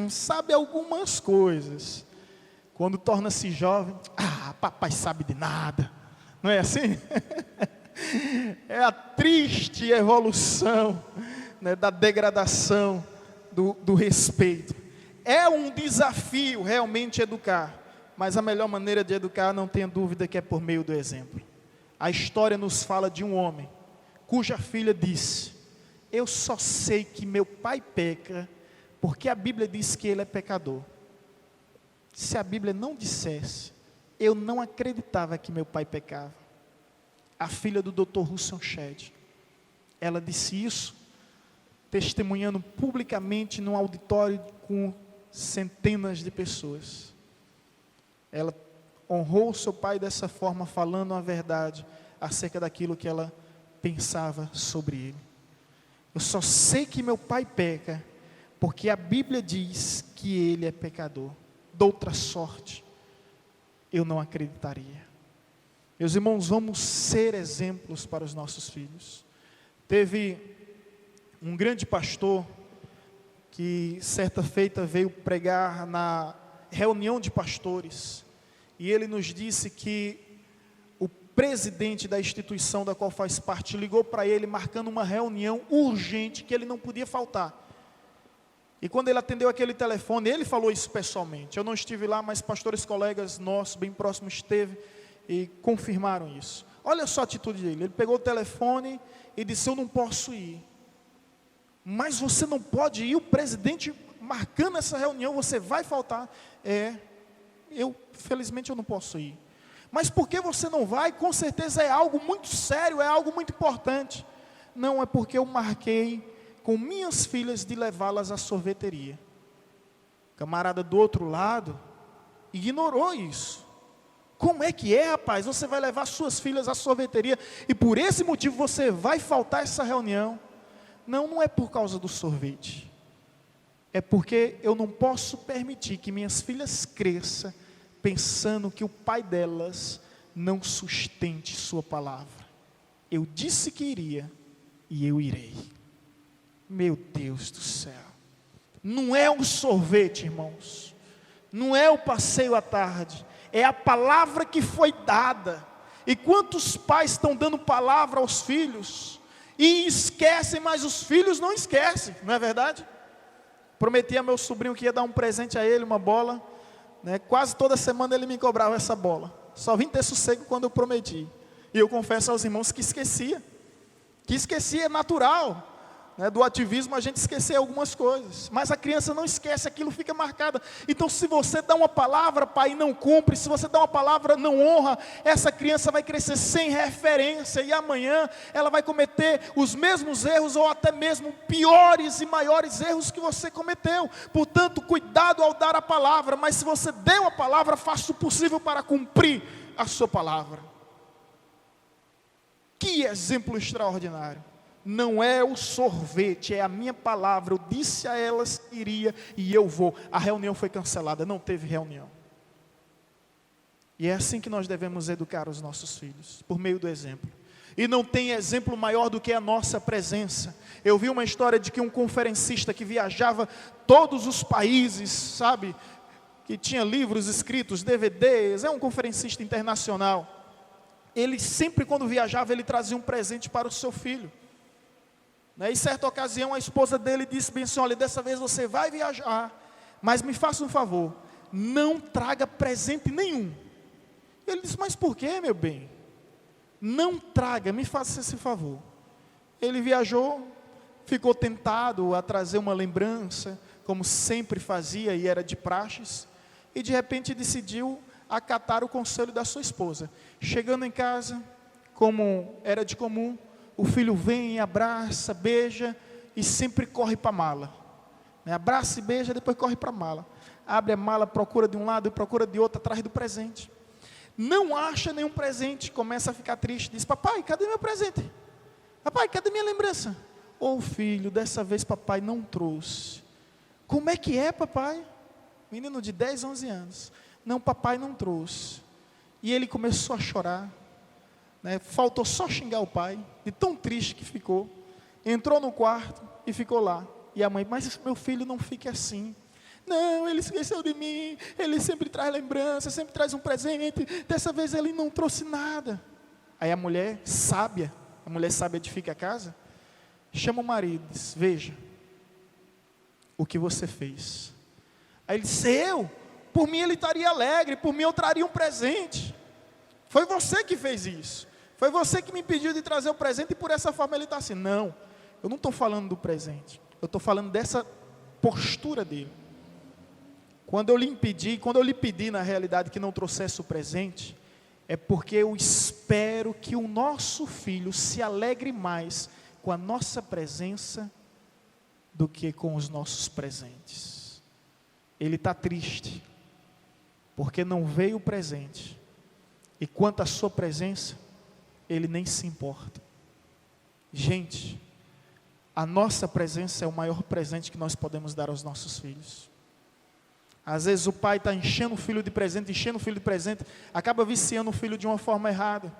sabe algumas coisas. Quando torna-se jovem, papai sabe de nada. Não é assim? É a triste evolução, né, da degradação do respeito. É um desafio realmente educar, mas a melhor maneira de educar, não tenha dúvida, que é por meio do exemplo. A história nos fala de um homem cuja filha disse, eu só sei que meu pai peca, porque a Bíblia diz que ele é pecador. Se a Bíblia não dissesse, eu não acreditava que meu pai pecava. A filha do Dr. Russell Shedd, ela disse isso, testemunhando publicamente num auditório com centenas de pessoas. Ela honrou seu pai dessa forma, falando a verdade acerca daquilo que ela pensava sobre ele. Eu só sei que meu pai peca, porque a Bíblia diz que ele é pecador. De outra sorte, eu não acreditaria. Meus irmãos, vamos ser exemplos para os nossos filhos. Teve um grande pastor que certa feita veio pregar na reunião de pastores, e ele nos disse que o presidente da instituição da qual faz parte ligou para ele marcando uma reunião urgente que ele não podia faltar. E quando ele atendeu aquele telefone, ele falou isso pessoalmente. Eu não estive lá, mas pastores colegas nossos, bem próximos, esteve e confirmaram isso. Olha só a atitude dele. Ele pegou o telefone e disse, eu não posso ir. Mas você não pode ir, o presidente marcando essa reunião, você vai faltar. Felizmente eu não posso ir. Mas por que você não vai? Com certeza é algo muito sério, é algo muito importante. Não, é porque eu marquei com minhas filhas de levá-las à sorveteria. O camarada do outro lado ignorou isso. Como é que é, rapaz? Você vai levar suas filhas à sorveteria e por esse motivo você vai faltar essa reunião? Não, não é por causa do sorvete. É porque eu não posso permitir que minhas filhas cresçam pensando que o pai delas não sustente sua palavra. Eu disse que iria e eu irei. Meu Deus do céu. Não é um sorvete, irmãos. Não é o passeio à tarde. É a palavra que foi dada. E quantos pais estão dando palavra aos filhos e esquecem, mas os filhos não esquecem, não é verdade? Prometi a meu sobrinho que ia dar um presente a ele, uma bola, né? Quase toda semana ele me cobrava essa bola. Só vim ter sossego quando eu prometi. E eu confesso aos irmãos que esquecia. Que esquecia é natural. Do ativismo a gente esquecer algumas coisas, mas a criança não esquece, aquilo fica marcado. Então se você dá uma palavra, pai, e não cumpre, se você dá uma palavra, não honra, essa criança vai crescer sem referência, e amanhã ela vai cometer os mesmos erros, ou até mesmo piores e maiores erros que você cometeu. Portanto, cuidado ao dar a palavra, mas se você deu a palavra, faça o possível para cumprir a sua palavra. Que exemplo extraordinário. Não é o sorvete, é a minha palavra. Eu disse a elas que iria e eu vou. A reunião foi cancelada, não teve reunião. E é assim que nós devemos educar os nossos filhos, por meio do exemplo. E não tem exemplo maior do que a nossa presença. Eu vi uma história de que um conferencista que viajava todos os países, sabe, que tinha livros escritos, DVDs, é um conferencista internacional. ele sempre quando viajava, ele trazia um presente para o seu filho. Em certa ocasião, a esposa dele disse bem assim: olha, dessa vez você vai viajar, mas me faça um favor, não traga presente nenhum. Ele disse: mas por quê, meu bem? Não traga, me faça esse favor. Ele viajou, ficou tentado a trazer uma lembrança, como sempre fazia e era de praxes, e de repente decidiu acatar o conselho da sua esposa. Chegando em casa, como era de comum, o filho vem, abraça, beija e sempre corre para a mala. Abraça e beija, depois corre para a mala. Abre a mala, procura de um lado e procura de outro, atrás do presente. Não acha nenhum presente, começa a ficar triste, diz: papai, cadê meu presente? Papai, cadê minha lembrança? Ô filho, dessa vez papai não trouxe. Como é que é, papai? Menino de 10, 11 anos. Não, papai não trouxe. E ele começou a chorar. Faltou só xingar o pai, de tão triste que ficou. Entrou no quarto e ficou lá. E a mãe: mas meu filho, não fique assim. Não, ele esqueceu de mim, ele sempre traz lembrança, sempre traz um presente, dessa vez ele não trouxe nada. Aí a mulher sábia edifica a casa, chama o marido e diz: veja, o que você fez. Aí ele disse: eu? Por mim ele estaria alegre, por mim eu traria um presente. Foi você que fez isso, foi você que me impediu de trazer o presente, e por essa forma ele está assim. Não, eu não estou falando do presente, eu estou falando dessa postura dele. Quando eu lhe pedi na realidade que não trouxesse o presente, é porque eu espero que o nosso filho se alegre mais com a nossa presença do que com os nossos presentes. Ele está triste, porque não veio o presente, e quanto à sua presença, ele nem se importa. Gente, a nossa presença é o maior presente que nós podemos dar aos nossos filhos. Às vezes o pai está enchendo o filho de presente, acaba viciando o filho de uma forma errada.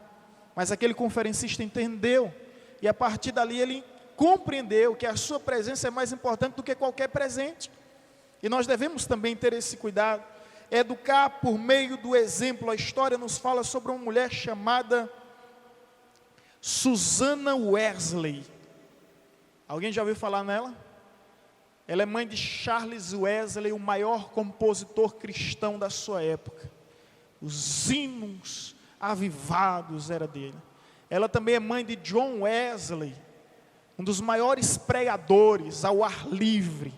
Mas aquele conferencista entendeu, e a partir dali ele compreendeu que a sua presença é mais importante do que qualquer presente. E nós devemos também ter esse cuidado, educar por meio do exemplo. A história nos fala sobre uma mulher chamada Susana Wesley. Alguém já ouviu falar nela? Ela é mãe de Charles Wesley, o maior compositor cristão da sua época. Os hinos avivados eram dele. Ela também é mãe de John Wesley, um dos maiores pregadores ao ar livre.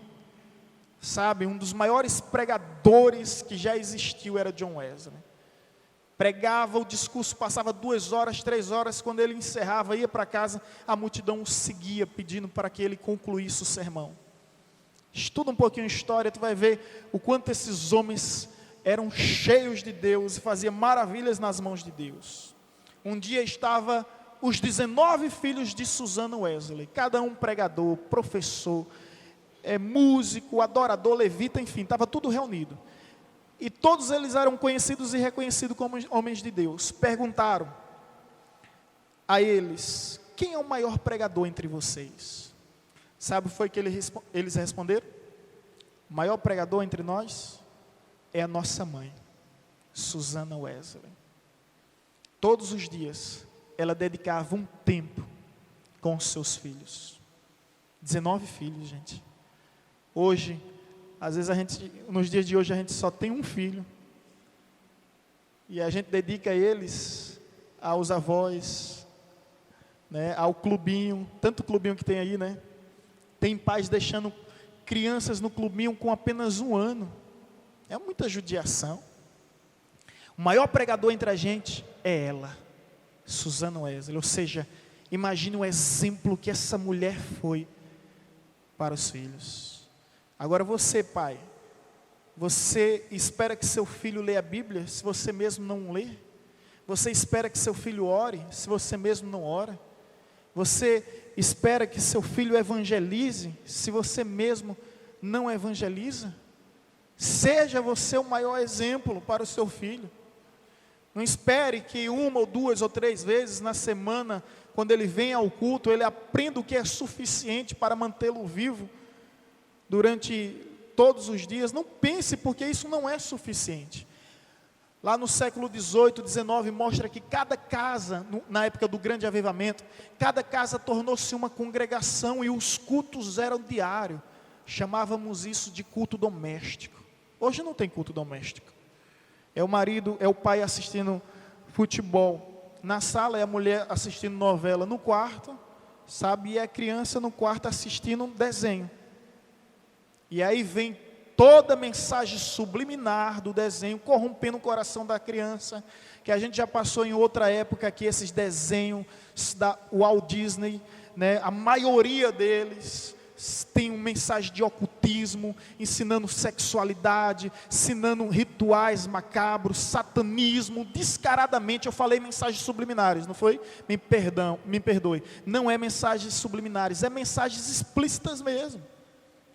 Sabe, um dos maiores pregadores que já existiu era John Wesley. Pregava o discurso, passava 2 horas, 3 horas, quando ele encerrava, ia para casa, a multidão o seguia, pedindo para que ele concluísse o sermão. Estuda um pouquinho a história, tu vai ver o quanto esses homens eram cheios de Deus e faziam maravilhas nas mãos de Deus. Um dia estava os 19 filhos de Susana Wesley, cada um pregador, professor, músico, adorador, levita, enfim, estava tudo reunido. E todos eles eram conhecidos e reconhecidos como homens de Deus. Perguntaram a eles: quem é o maior pregador entre vocês? Sabe o que foi que eles responderam? O maior pregador entre nós é a nossa mãe, Susana Wesley. Todos os dias, ela dedicava um tempo com os seus filhos. 19 filhos, gente. Hoje, às vezes nos dias de hoje, a gente só tem um filho. E a gente dedica eles aos avós, ao clubinho, tanto clubinho que tem aí, Tem pais deixando crianças no clubinho com apenas 1 ano. É muita judiação. O maior pregador entre a gente é ela, Susana Wesley. Ou seja, imagine o exemplo que essa mulher foi para os filhos. Agora você, pai, você espera que seu filho leia a Bíblia se você mesmo não lê? Você espera que seu filho ore se você mesmo não ora? Você espera que seu filho evangelize se você mesmo não evangeliza? Seja você o maior exemplo para o seu filho. Não espere que 1 ou 2 ou 3 vezes na semana, quando ele vem ao culto, ele aprenda o que é suficiente para mantê-lo vivo durante todos os dias. Não pense, porque isso não é suficiente. Lá no século 18, 19, mostra que cada casa, na época do grande avivamento, cada casa tornou-se uma congregação e os cultos eram diários. Chamávamos isso de culto doméstico. Hoje não tem culto doméstico. É o marido, é o pai assistindo futebol. Na sala é a mulher assistindo novela. No quarto, sabe, e é a criança no quarto assistindo um desenho. E aí vem toda a mensagem subliminar do desenho, corrompendo o coração da criança, que a gente já passou em outra época que esses desenhos da Walt Disney, né, a maioria deles tem uma mensagem de ocultismo, ensinando sexualidade, ensinando rituais macabros, satanismo, descaradamente. Eu falei mensagens subliminares, não foi? Me perdoe. Não é mensagens subliminares, é mensagens explícitas mesmo.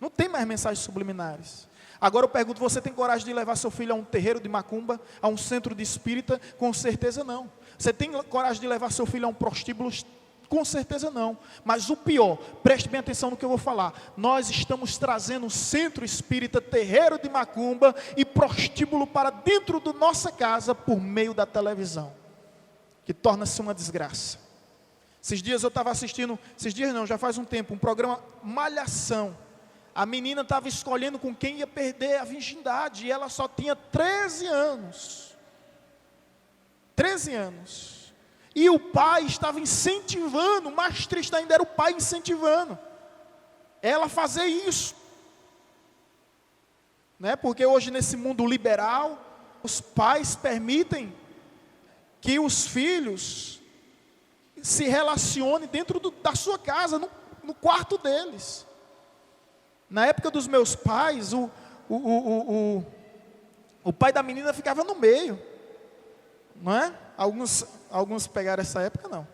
Não tem mais mensagens subliminares. Agora eu pergunto, você tem coragem de levar seu filho a um terreiro de macumba, a um centro de espírita? Com certeza não. Você tem coragem de levar seu filho a um prostíbulo? Com certeza não. Mas o pior, preste bem atenção no que eu vou falar. Nós estamos trazendo centro espírita, terreiro de macumba e prostíbulo para dentro da nossa casa por meio da televisão, que torna-se uma desgraça. Esses dias eu estava assistindo, já faz um tempo, um programa Malhação. A menina estava escolhendo com quem ia perder a virgindade, e ela só tinha 13 anos. 13 anos. E o pai estava incentivando, mais triste ainda era o pai incentivando ela a fazer isso. Né? Porque hoje nesse mundo liberal, os pais permitem que os filhos se relacionem dentro da sua casa, no quarto deles. Na época dos meus pais, o pai da menina ficava no meio, não é? Alguns pegaram essa época, não.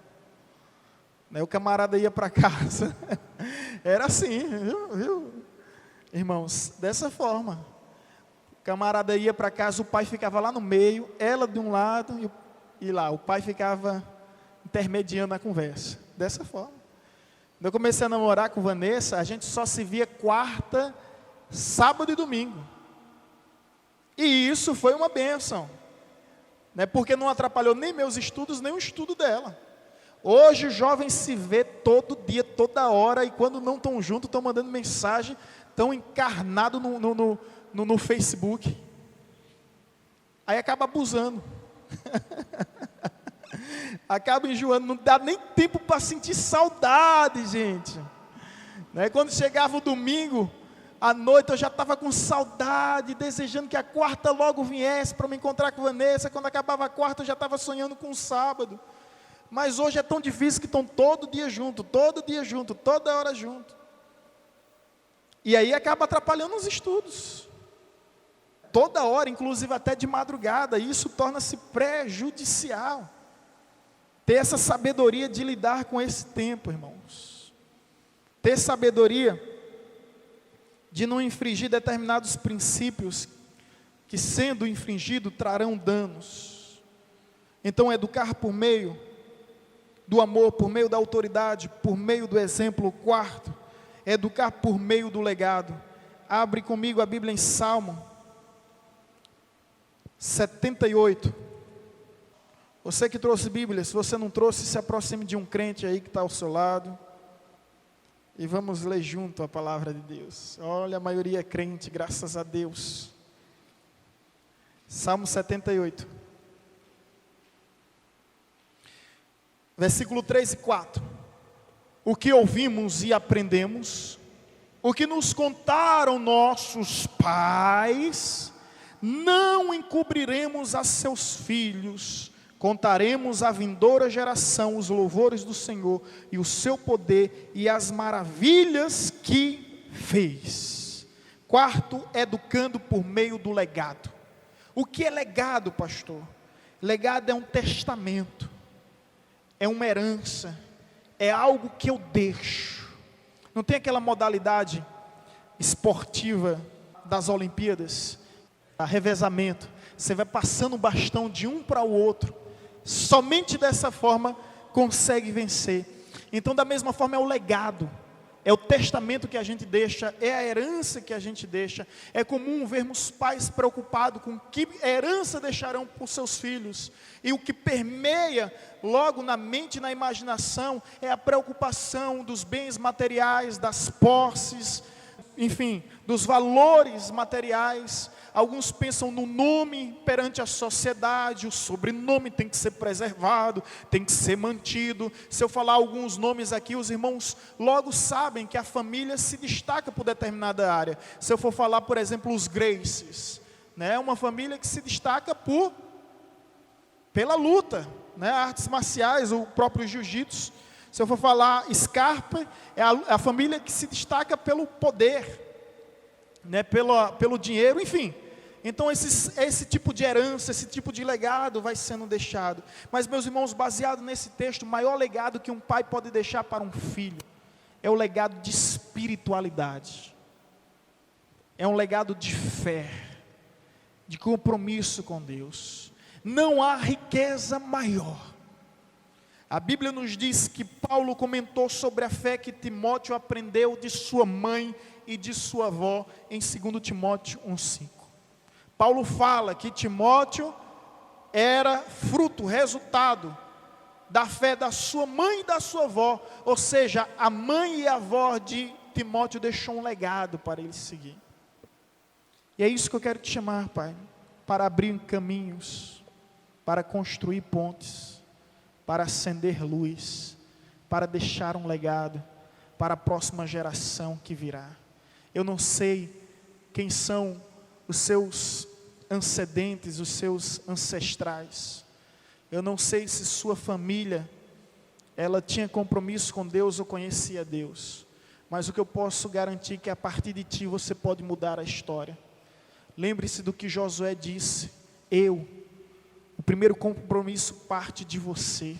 O camarada ia para casa, era assim, viu? Irmãos, dessa forma. O camarada ia para casa, o pai ficava lá no meio, ela de um lado, e lá, o pai ficava intermediando a conversa, dessa forma. Quando eu comecei a namorar com Vanessa, a gente só se via quarta, sábado e domingo. E isso foi uma bênção, né? Porque não atrapalhou nem meus estudos, nem o estudo dela. Hoje os jovens se vê todo dia, toda hora, e quando não estão juntos, estão mandando mensagem, estão encarnados no Facebook. Aí acaba abusando. Acaba enjoando, não dá nem tempo para sentir saudade, gente. Né? Quando chegava o domingo, à noite eu já estava com saudade, desejando que a quarta logo viesse para me encontrar com Vanessa. Quando acabava a quarta eu já estava sonhando com o sábado. Mas hoje é tão difícil que estão todo dia junto, toda hora junto. E aí acaba atrapalhando os estudos. Toda hora, inclusive até de madrugada, e isso torna-se prejudicial. Ter essa sabedoria de lidar com esse tempo, irmãos. Ter sabedoria de não infringir determinados princípios que, sendo infringido, trarão danos. Então, educar por meio do amor, por meio da autoridade, por meio do exemplo. O quarto, educar por meio do legado. Abre comigo a Bíblia em Salmo 78. Você que trouxe Bíblia, se você não trouxe, se aproxime de um crente aí que está ao seu lado. E vamos ler junto a palavra de Deus. Olha, a maioria é crente, graças a Deus. Salmo 78. Versículo 3 e 4. O que ouvimos e aprendemos, o que nos contaram nossos pais, não encobriremos a seus filhos. Contaremos à vindoura geração os louvores do Senhor e o seu poder e as maravilhas que fez. Quarto, educando por meio do legado. O que é legado, pastor? Legado é um testamento, é uma herança, é algo que eu deixo. Não tem aquela modalidade esportiva das Olimpíadas, a revezamento. Você vai passando o bastão de um para o outro. Somente dessa forma consegue vencer. Então, da mesma forma, é o legado. é o testamento que a gente deixa, é a herança que a gente deixa. É comum vermos pais preocupados com que herança deixarão para os seus filhos. E o que permeia logo na mente e na imaginação é a preocupação dos bens materiais, das posses, enfim, dos valores materiais. Alguns pensam no nome perante a sociedade, o sobrenome tem que ser preservado, tem que ser mantido. Se eu falar alguns nomes aqui, os irmãos logo sabem que a família se destaca por determinada área. Se eu for falar, por exemplo, os Gracies, né, uma família que se destaca pela luta, né, artes marciais, o próprio jiu-jitsu. Se eu for falar Scarpa, é a família que se destaca pelo poder, né, pelo dinheiro, enfim. Então esse tipo de herança, esse tipo de legado vai sendo deixado. Mas, meus irmãos, baseado nesse texto, o maior legado que um pai pode deixar para um filho é o legado de espiritualidade. É um legado de fé, de compromisso com Deus. Não há riqueza maior. A Bíblia nos diz que Paulo comentou sobre a fé que Timóteo aprendeu de sua mãe e de sua avó em 2 Timóteo 1,5. Paulo fala que Timóteo era fruto, resultado da fé da sua mãe e da sua avó. Ou seja, a mãe e a avó de Timóteo deixou um legado para ele seguir. E é isso que eu quero te chamar, Pai, para abrir caminhos, para construir pontes, para acender luz, para deixar um legado para a próxima geração que virá. Eu não sei quem são os seus antecedentes, os seus ancestrais. Eu não sei se sua família, ela tinha compromisso com Deus ou conhecia Deus. Mas o que eu posso garantir é que a partir de ti você pode mudar a história. Lembre-se do que Josué disse: o primeiro compromisso parte de você.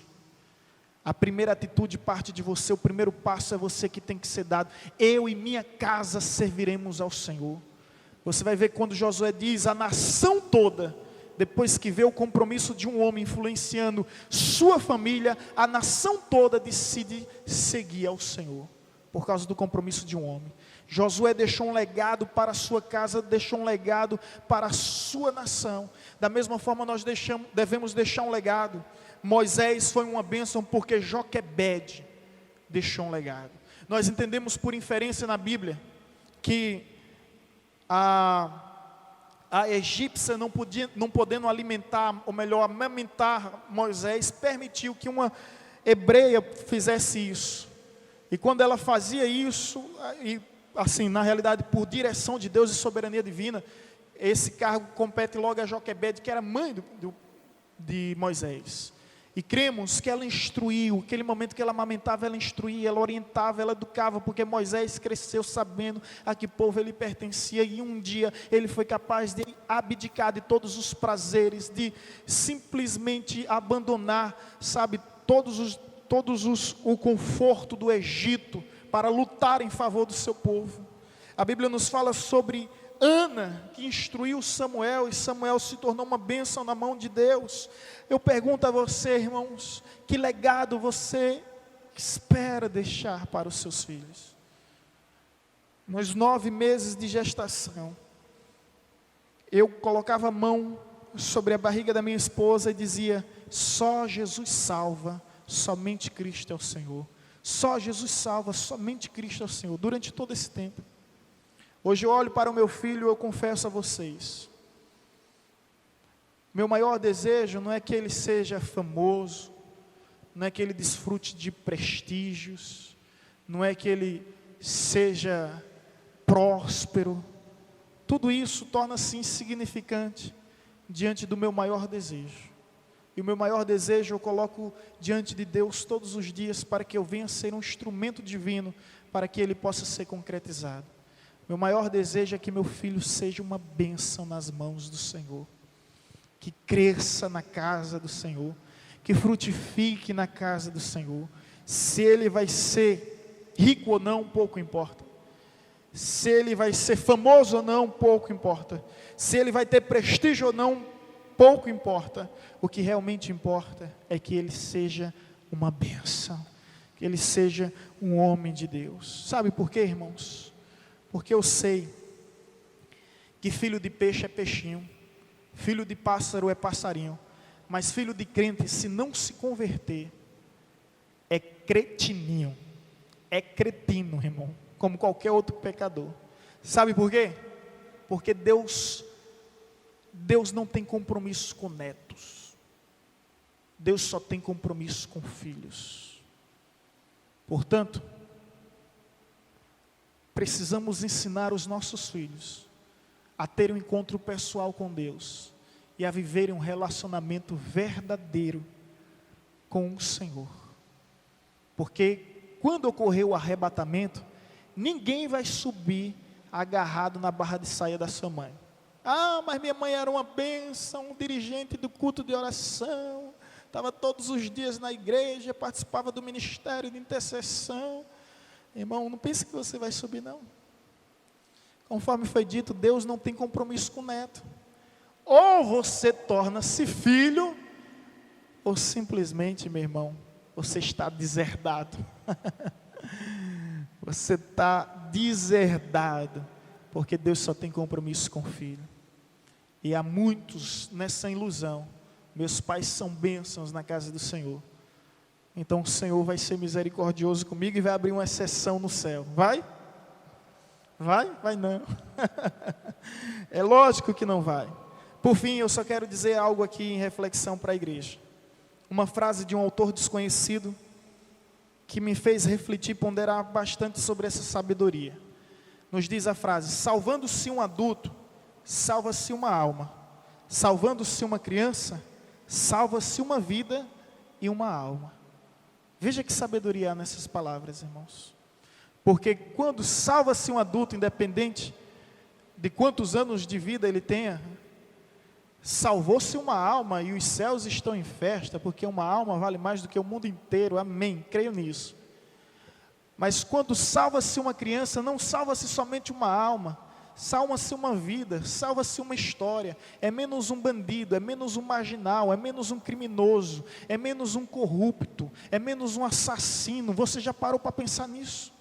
A primeira atitude parte de você, o primeiro passo é você que tem que ser dado. Eu e minha casa serviremos ao Senhor. Você vai ver quando Josué diz, a nação toda, depois que vê o compromisso de um homem influenciando sua família, a nação toda decide seguir ao Senhor, por causa do compromisso de um homem. Josué deixou um legado para a sua casa, deixou um legado para a sua nação. Da mesma forma nós devemos deixar um legado. Moisés foi uma bênção porque Joquebede deixou um legado. Nós entendemos por inferência na Bíblia que a egípcia não podendo alimentar, ou melhor, amamentar Moisés, permitiu que uma hebreia fizesse isso. E quando ela fazia isso, e assim, na realidade, por direção de Deus e soberania divina, esse cargo compete logo a Joquebede, que era mãe de Moisés. E cremos que ela instruiu, aquele momento que ela amamentava, ela instruía, ela orientava, ela educava, porque Moisés cresceu sabendo a que povo ele pertencia, e um dia ele foi capaz de abdicar de todos os prazeres, de simplesmente abandonar, sabe, o conforto do Egito, para lutar em favor do seu povo. A Bíblia nos fala sobre Ana, que instruiu Samuel, e Samuel se tornou uma bênção na mão de Deus. Eu pergunto a você, irmãos, que legado você espera deixar para os seus filhos? Nos 9 meses de gestação, eu colocava a mão sobre a barriga da minha esposa e dizia: só Jesus salva, somente Cristo é o Senhor. Só Jesus salva, somente Cristo é o Senhor. Durante todo esse tempo. Hoje eu olho para o meu filho e eu confesso a vocês, meu maior desejo não é que ele seja famoso, não é que ele desfrute de prestígios, não é que ele seja próspero. Tudo isso torna-se insignificante diante do meu maior desejo. E o meu maior desejo eu coloco diante de Deus todos os dias, para que eu venha ser um instrumento divino, para que ele possa ser concretizado. Meu maior desejo é que meu filho seja uma bênção nas mãos do Senhor, que cresça na casa do Senhor, que frutifique na casa do Senhor. Se ele vai ser rico ou não, pouco importa. Se ele vai ser famoso ou não, pouco importa. Se ele vai ter prestígio ou não, pouco importa. O que realmente importa é que ele seja uma bênção, que ele seja um homem de Deus. Sabe por quê, irmãos? Porque eu sei que filho de peixe é peixinho, filho de pássaro é passarinho, mas filho de crente, se não se converter, é cretininho, é cretino, irmão, como qualquer outro pecador. Sabe por quê? Porque Deus não tem compromisso com netos, Deus só tem compromisso com filhos. Portanto, precisamos ensinar os nossos filhos a ter um encontro pessoal com Deus e a viverem um relacionamento verdadeiro com o Senhor. Porque quando ocorrer o arrebatamento, ninguém vai subir agarrado na barra de saia da sua mãe. Ah, mas minha mãe era uma bênção, um dirigente do culto de oração, estava todos os dias na igreja, participava do ministério de intercessão. Irmão, não pense que você vai subir, não. Conforme foi dito, Deus não tem compromisso com o neto. Ou você torna-se filho, ou simplesmente, meu irmão, você está deserdado. Você está deserdado, porque Deus só tem compromisso com o filho. E há muitos nessa ilusão. Meus pais são bênçãos na casa do Senhor. Então o Senhor vai ser misericordioso comigo e vai abrir uma exceção no céu. Vai? Vai? Vai não. É lógico que não vai. Por fim, eu só quero dizer algo aqui em reflexão para a igreja. Uma frase de um autor desconhecido que me fez refletir e ponderar bastante sobre essa sabedoria. Nos diz a frase: salvando-se um adulto, salva-se uma alma. Salvando-se uma criança, salva-se uma vida e uma alma. Veja que sabedoria há nessas palavras, irmãos. Porque quando salva-se um adulto, independente de quantos anos de vida ele tenha, salvou-se uma alma e os céus estão em festa, porque uma alma vale mais do que o mundo inteiro. Amém, creio nisso. Mas quando salva-se uma criança, não salva-se somente uma alma, salva-se uma vida, salva-se uma história. É menos um bandido, é menos um marginal, é menos um criminoso, é menos um corrupto, é menos um assassino. Você já parou para pensar nisso?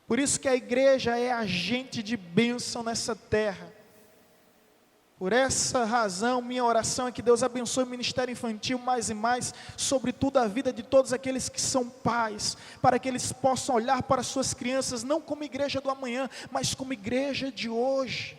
Por isso que a igreja é agente de bênção nessa terra. Por essa razão, minha oração é que Deus abençoe o ministério infantil mais e mais, sobretudo a vida de todos aqueles que são pais, para que eles possam olhar para suas crianças, não como igreja do amanhã, mas como igreja de hoje.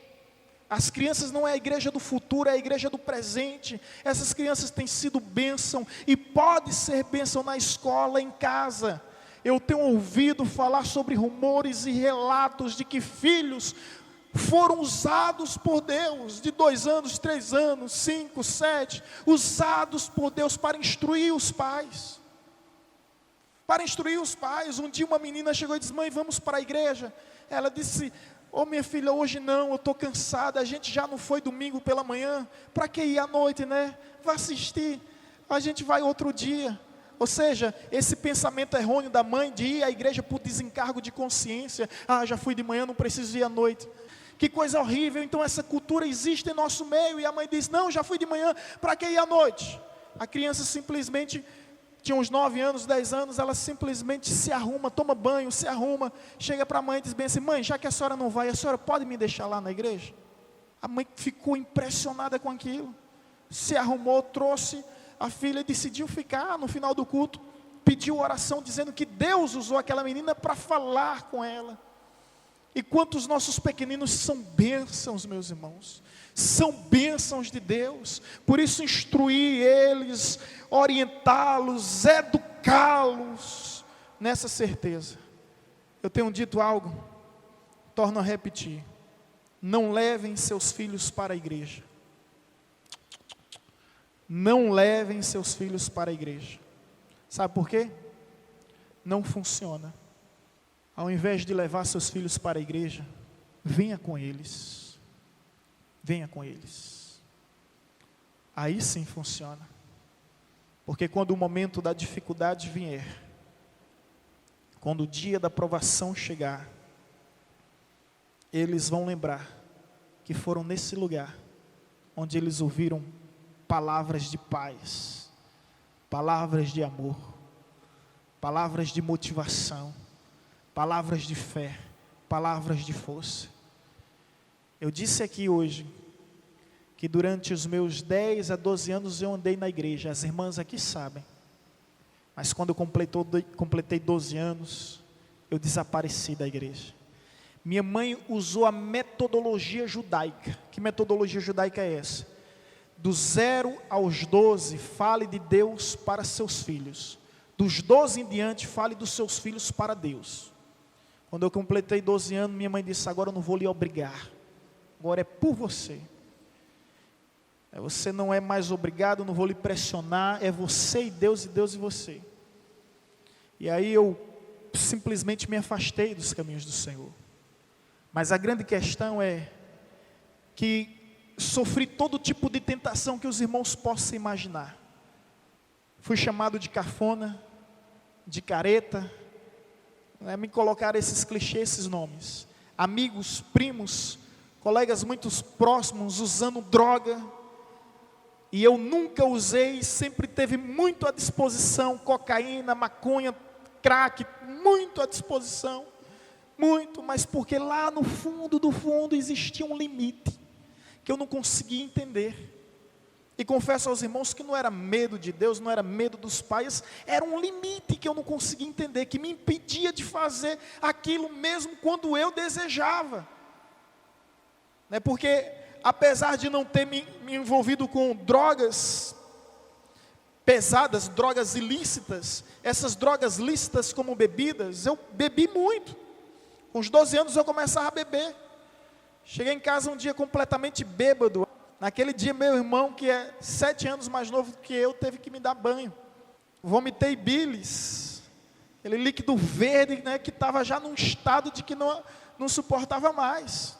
As crianças não é a igreja do futuro, é a igreja do presente. Essas crianças têm sido bênção, e pode ser bênção na escola, em casa. Eu tenho ouvido falar sobre rumores e relatos de que filhos foram usados por Deus, de 2 anos, 3 anos, 5, 7, usados por Deus para instruir os pais. Para instruir os pais. Um dia uma menina chegou e disse: mãe, vamos para a igreja. Ela disse: ô minha filha, hoje não, eu estou cansada, a gente já não foi domingo pela manhã, para que ir à noite, né? Vai assistir, a gente vai outro dia. Ou seja, esse pensamento errôneo da mãe de ir à igreja por desencargo de consciência. Ah, já fui de manhã, não preciso ir à noite. Que coisa horrível. Então essa cultura existe em nosso meio, e a mãe diz: não, já fui de manhã, para que ir à noite? A criança simplesmente tinha uns 9 anos, 10 anos, ela simplesmente se arruma, toma banho, se arruma, chega para a mãe e diz bem assim: mãe, já que a senhora não vai, a senhora pode me deixar lá na igreja? A mãe ficou impressionada com aquilo, se arrumou, trouxe a filha e decidiu ficar no final do culto, pediu oração dizendo que Deus usou aquela menina para falar com ela. E quantos nossos pequeninos são bênçãos, meus irmãos, são bênçãos de Deus. Por isso instruir eles, orientá-los, educá-los nessa certeza. Eu tenho dito algo, torno a repetir: não levem seus filhos para a igreja. Não levem seus filhos para a igreja. Sabe por quê? Não funciona. Ao invés de levar seus filhos para a igreja, venha com eles. Venha com eles. Aí sim funciona. Porque quando o momento da dificuldade vier, quando o dia da provação chegar, eles vão lembrar que foram nesse lugar onde eles ouviram palavras de paz, palavras de amor, palavras de motivação, palavras de fé, palavras de força. Eu disse aqui hoje que durante os meus 10 a 12 anos eu andei na igreja, as irmãs aqui sabem. Mas quando eu completei 12 anos, eu desapareci da igreja. Minha mãe usou a metodologia judaica. Que metodologia judaica é essa? Do 0 aos 12, fale de Deus para seus filhos. Dos 12 em diante, fale dos seus filhos para Deus. Quando eu completei 12 anos, minha mãe disse: agora eu não vou lhe obrigar. Agora é por você. Você não é mais obrigado, eu não vou lhe pressionar. É você e Deus e você. E aí eu simplesmente me afastei dos caminhos do Senhor. Mas a grande questão é que sofri todo tipo de tentação que os irmãos possam imaginar. Fui chamado de cafona, de careta, me colocaram esses clichês, esses nomes. Amigos, primos, colegas muito próximos usando droga. E eu nunca usei, sempre teve muito à disposição, cocaína, maconha, crack, muito à disposição. Muito, mas porque lá no fundo do fundo existia um limite que eu não conseguia entender. E confesso aos irmãos que não era medo de Deus, não era medo dos pais, era um limite que eu não conseguia entender, que me impedia de fazer aquilo mesmo quando eu desejava. Porque apesar de não ter me envolvido com drogas pesadas, drogas ilícitas, essas drogas lícitas como bebidas, eu bebi muito. Com os 12 anos eu começava a beber. Cheguei em casa um dia completamente bêbado. Naquele dia meu irmão, que é 7 anos mais novo que eu, teve que me dar banho. Vomitei bilis, aquele líquido verde, que estava já num estado de que não suportava mais.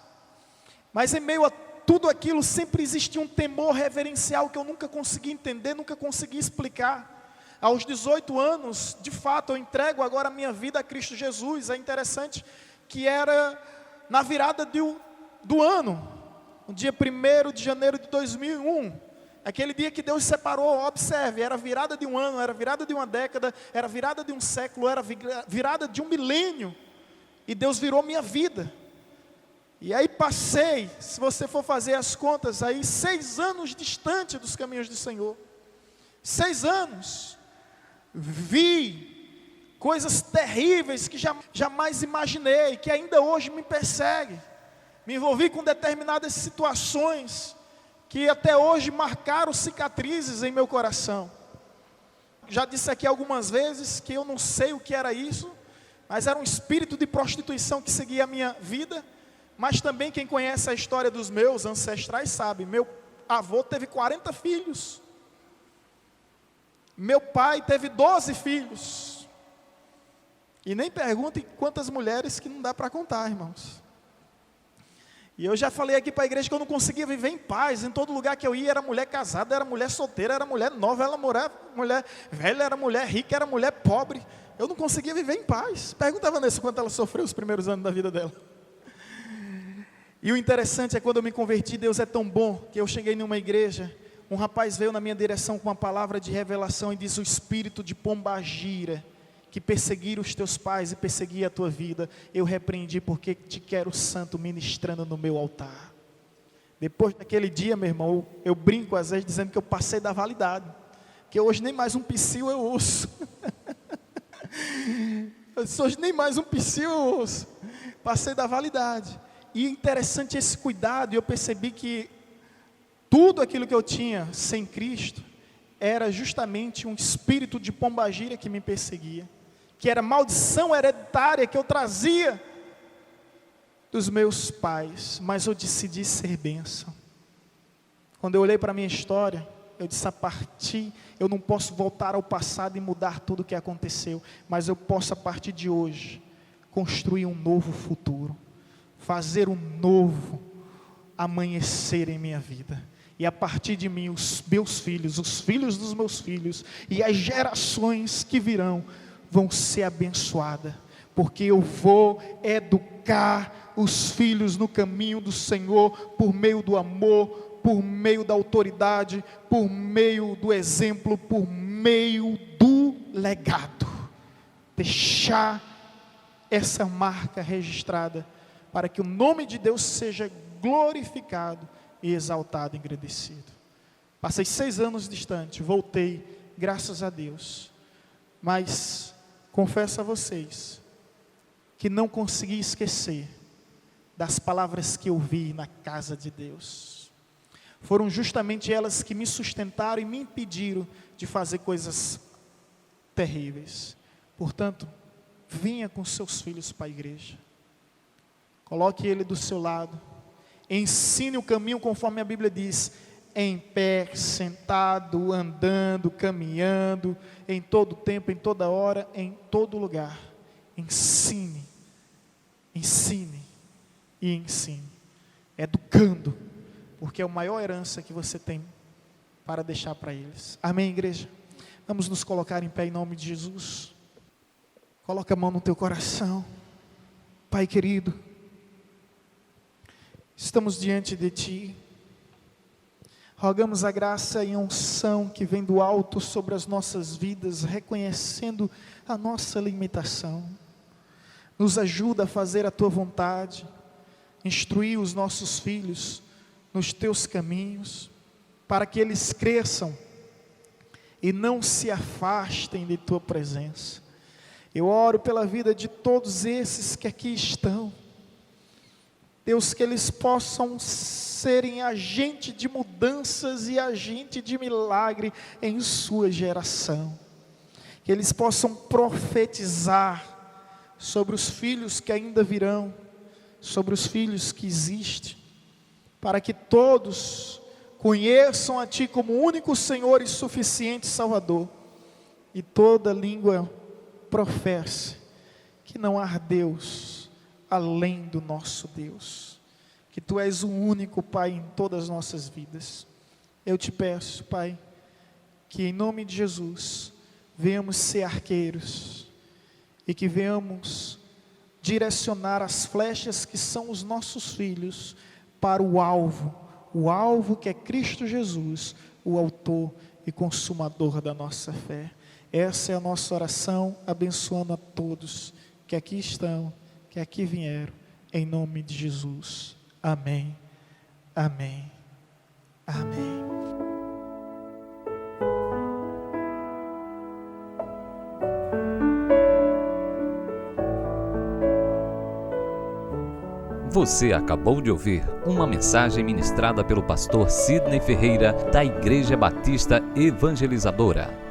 Mas em meio a tudo aquilo sempre existia um temor reverencial que eu nunca consegui entender, nunca consegui explicar. Aos 18 anos, de fato, eu entrego agora a minha vida a Cristo Jesus. É interessante que era na virada do ano, no dia 1º de janeiro de 2001, aquele dia que Deus separou. Observe, era virada de um ano, era virada de uma década, era virada de um século, era virada de um milênio, e Deus virou minha vida. E aí passei, se você for fazer as contas, aí 6 anos distante dos caminhos do Senhor. 6 anos, vi coisas terríveis que jamais imaginei, que ainda hoje me perseguem. Me envolvi com determinadas situações que até hoje marcaram cicatrizes em meu coração. Já disse aqui algumas vezes que eu não sei o que era isso, mas era um espírito de prostituição que seguia a minha vida. Mas também quem conhece a história dos meus ancestrais sabe, meu avô teve 40 filhos. Meu pai teve 12 filhos. E nem perguntem quantas mulheres, que não dá para contar, irmãos. E eu já falei aqui para a igreja que eu não conseguia viver em paz. Em todo lugar que eu ia era mulher casada, era mulher solteira, era mulher nova, era mulher velha, era mulher rica, era mulher pobre. Eu não conseguia viver em paz. Pergunta a Vanessa quanto ela sofreu os primeiros anos da vida dela. E o interessante é quando eu me converti, Deus é tão bom, que eu cheguei numa igreja, um rapaz veio na minha direção com uma palavra de revelação e diz: o espírito de pombagira, que perseguir os teus pais e perseguir a tua vida, eu repreendi, porque te quero santo ministrando no meu altar. Depois daquele dia, meu irmão, eu brinco às vezes dizendo que eu passei da validade, que hoje nem mais um psil eu ouço. Hoje nem mais um psil eu ouço. Passei da validade. E interessante esse cuidado, e eu percebi que tudo aquilo que eu tinha sem Cristo era justamente um espírito de pombagira que me perseguia, que era maldição hereditária que eu trazia dos meus pais, mas eu decidi ser bênção. Quando eu olhei para a minha história, eu disse: a partir, eu não posso voltar ao passado e mudar tudo o que aconteceu, mas eu posso a partir de hoje construir um novo futuro, fazer um novo amanhecer em minha vida. E a partir de mim, os meus filhos, os filhos dos meus filhos e as gerações que virão vão ser abençoadas, porque eu vou educar os filhos no caminho do Senhor, por meio do amor, por meio da autoridade, por meio do exemplo, por meio do legado. deixar essa marca registrada, para que o nome de Deus seja glorificado e exaltado, engrandecido. Passei 6 anos distante, voltei, graças a Deus, mas confesso a vocês, que não consegui esquecer das palavras que eu ouvi na casa de Deus. Foram justamente elas que me sustentaram e me impediram de fazer coisas terríveis. Portanto, vinha com seus filhos para a igreja, coloque ele do seu lado, ensine o caminho conforme a Bíblia diz, em pé, sentado, andando, caminhando, em todo tempo, em toda hora, em todo lugar. Ensine e ensine, educando, porque é a maior herança que você tem para deixar para eles. Amém, igreja? Vamos nos colocar em pé em nome de Jesus. Coloca a mão no teu coração. Pai querido, estamos diante de Ti, rogamos a graça e a unção que vem do alto sobre as nossas vidas, reconhecendo a nossa limitação. Nos ajuda a fazer a Tua vontade, instruir os nossos filhos nos Teus caminhos, para que eles cresçam e não se afastem de Tua presença. Eu oro pela vida de todos esses que aqui estão, Deus, que eles possam serem agente de mudanças e agente de milagre em sua geração, que eles possam profetizar sobre os filhos que ainda virão, sobre os filhos que existem, para que todos conheçam a Ti como único Senhor e suficiente Salvador, e toda língua professe que não há Deus além do nosso Deus, que Tu és o único Pai em todas as nossas vidas. Eu Te peço, Pai, que em nome de Jesus venhamos ser arqueiros e que venhamos direcionar as flechas que são os nossos filhos para o alvo que é Cristo Jesus, o autor e consumador da nossa fé. Essa é a nossa oração, abençoando a todos que aqui estão, que aqui vieram, em nome de Jesus. Amém, amém, amém. Você acabou de ouvir uma mensagem ministrada pelo pastor Sidney Ferreira, da Igreja Batista Evangelizadora.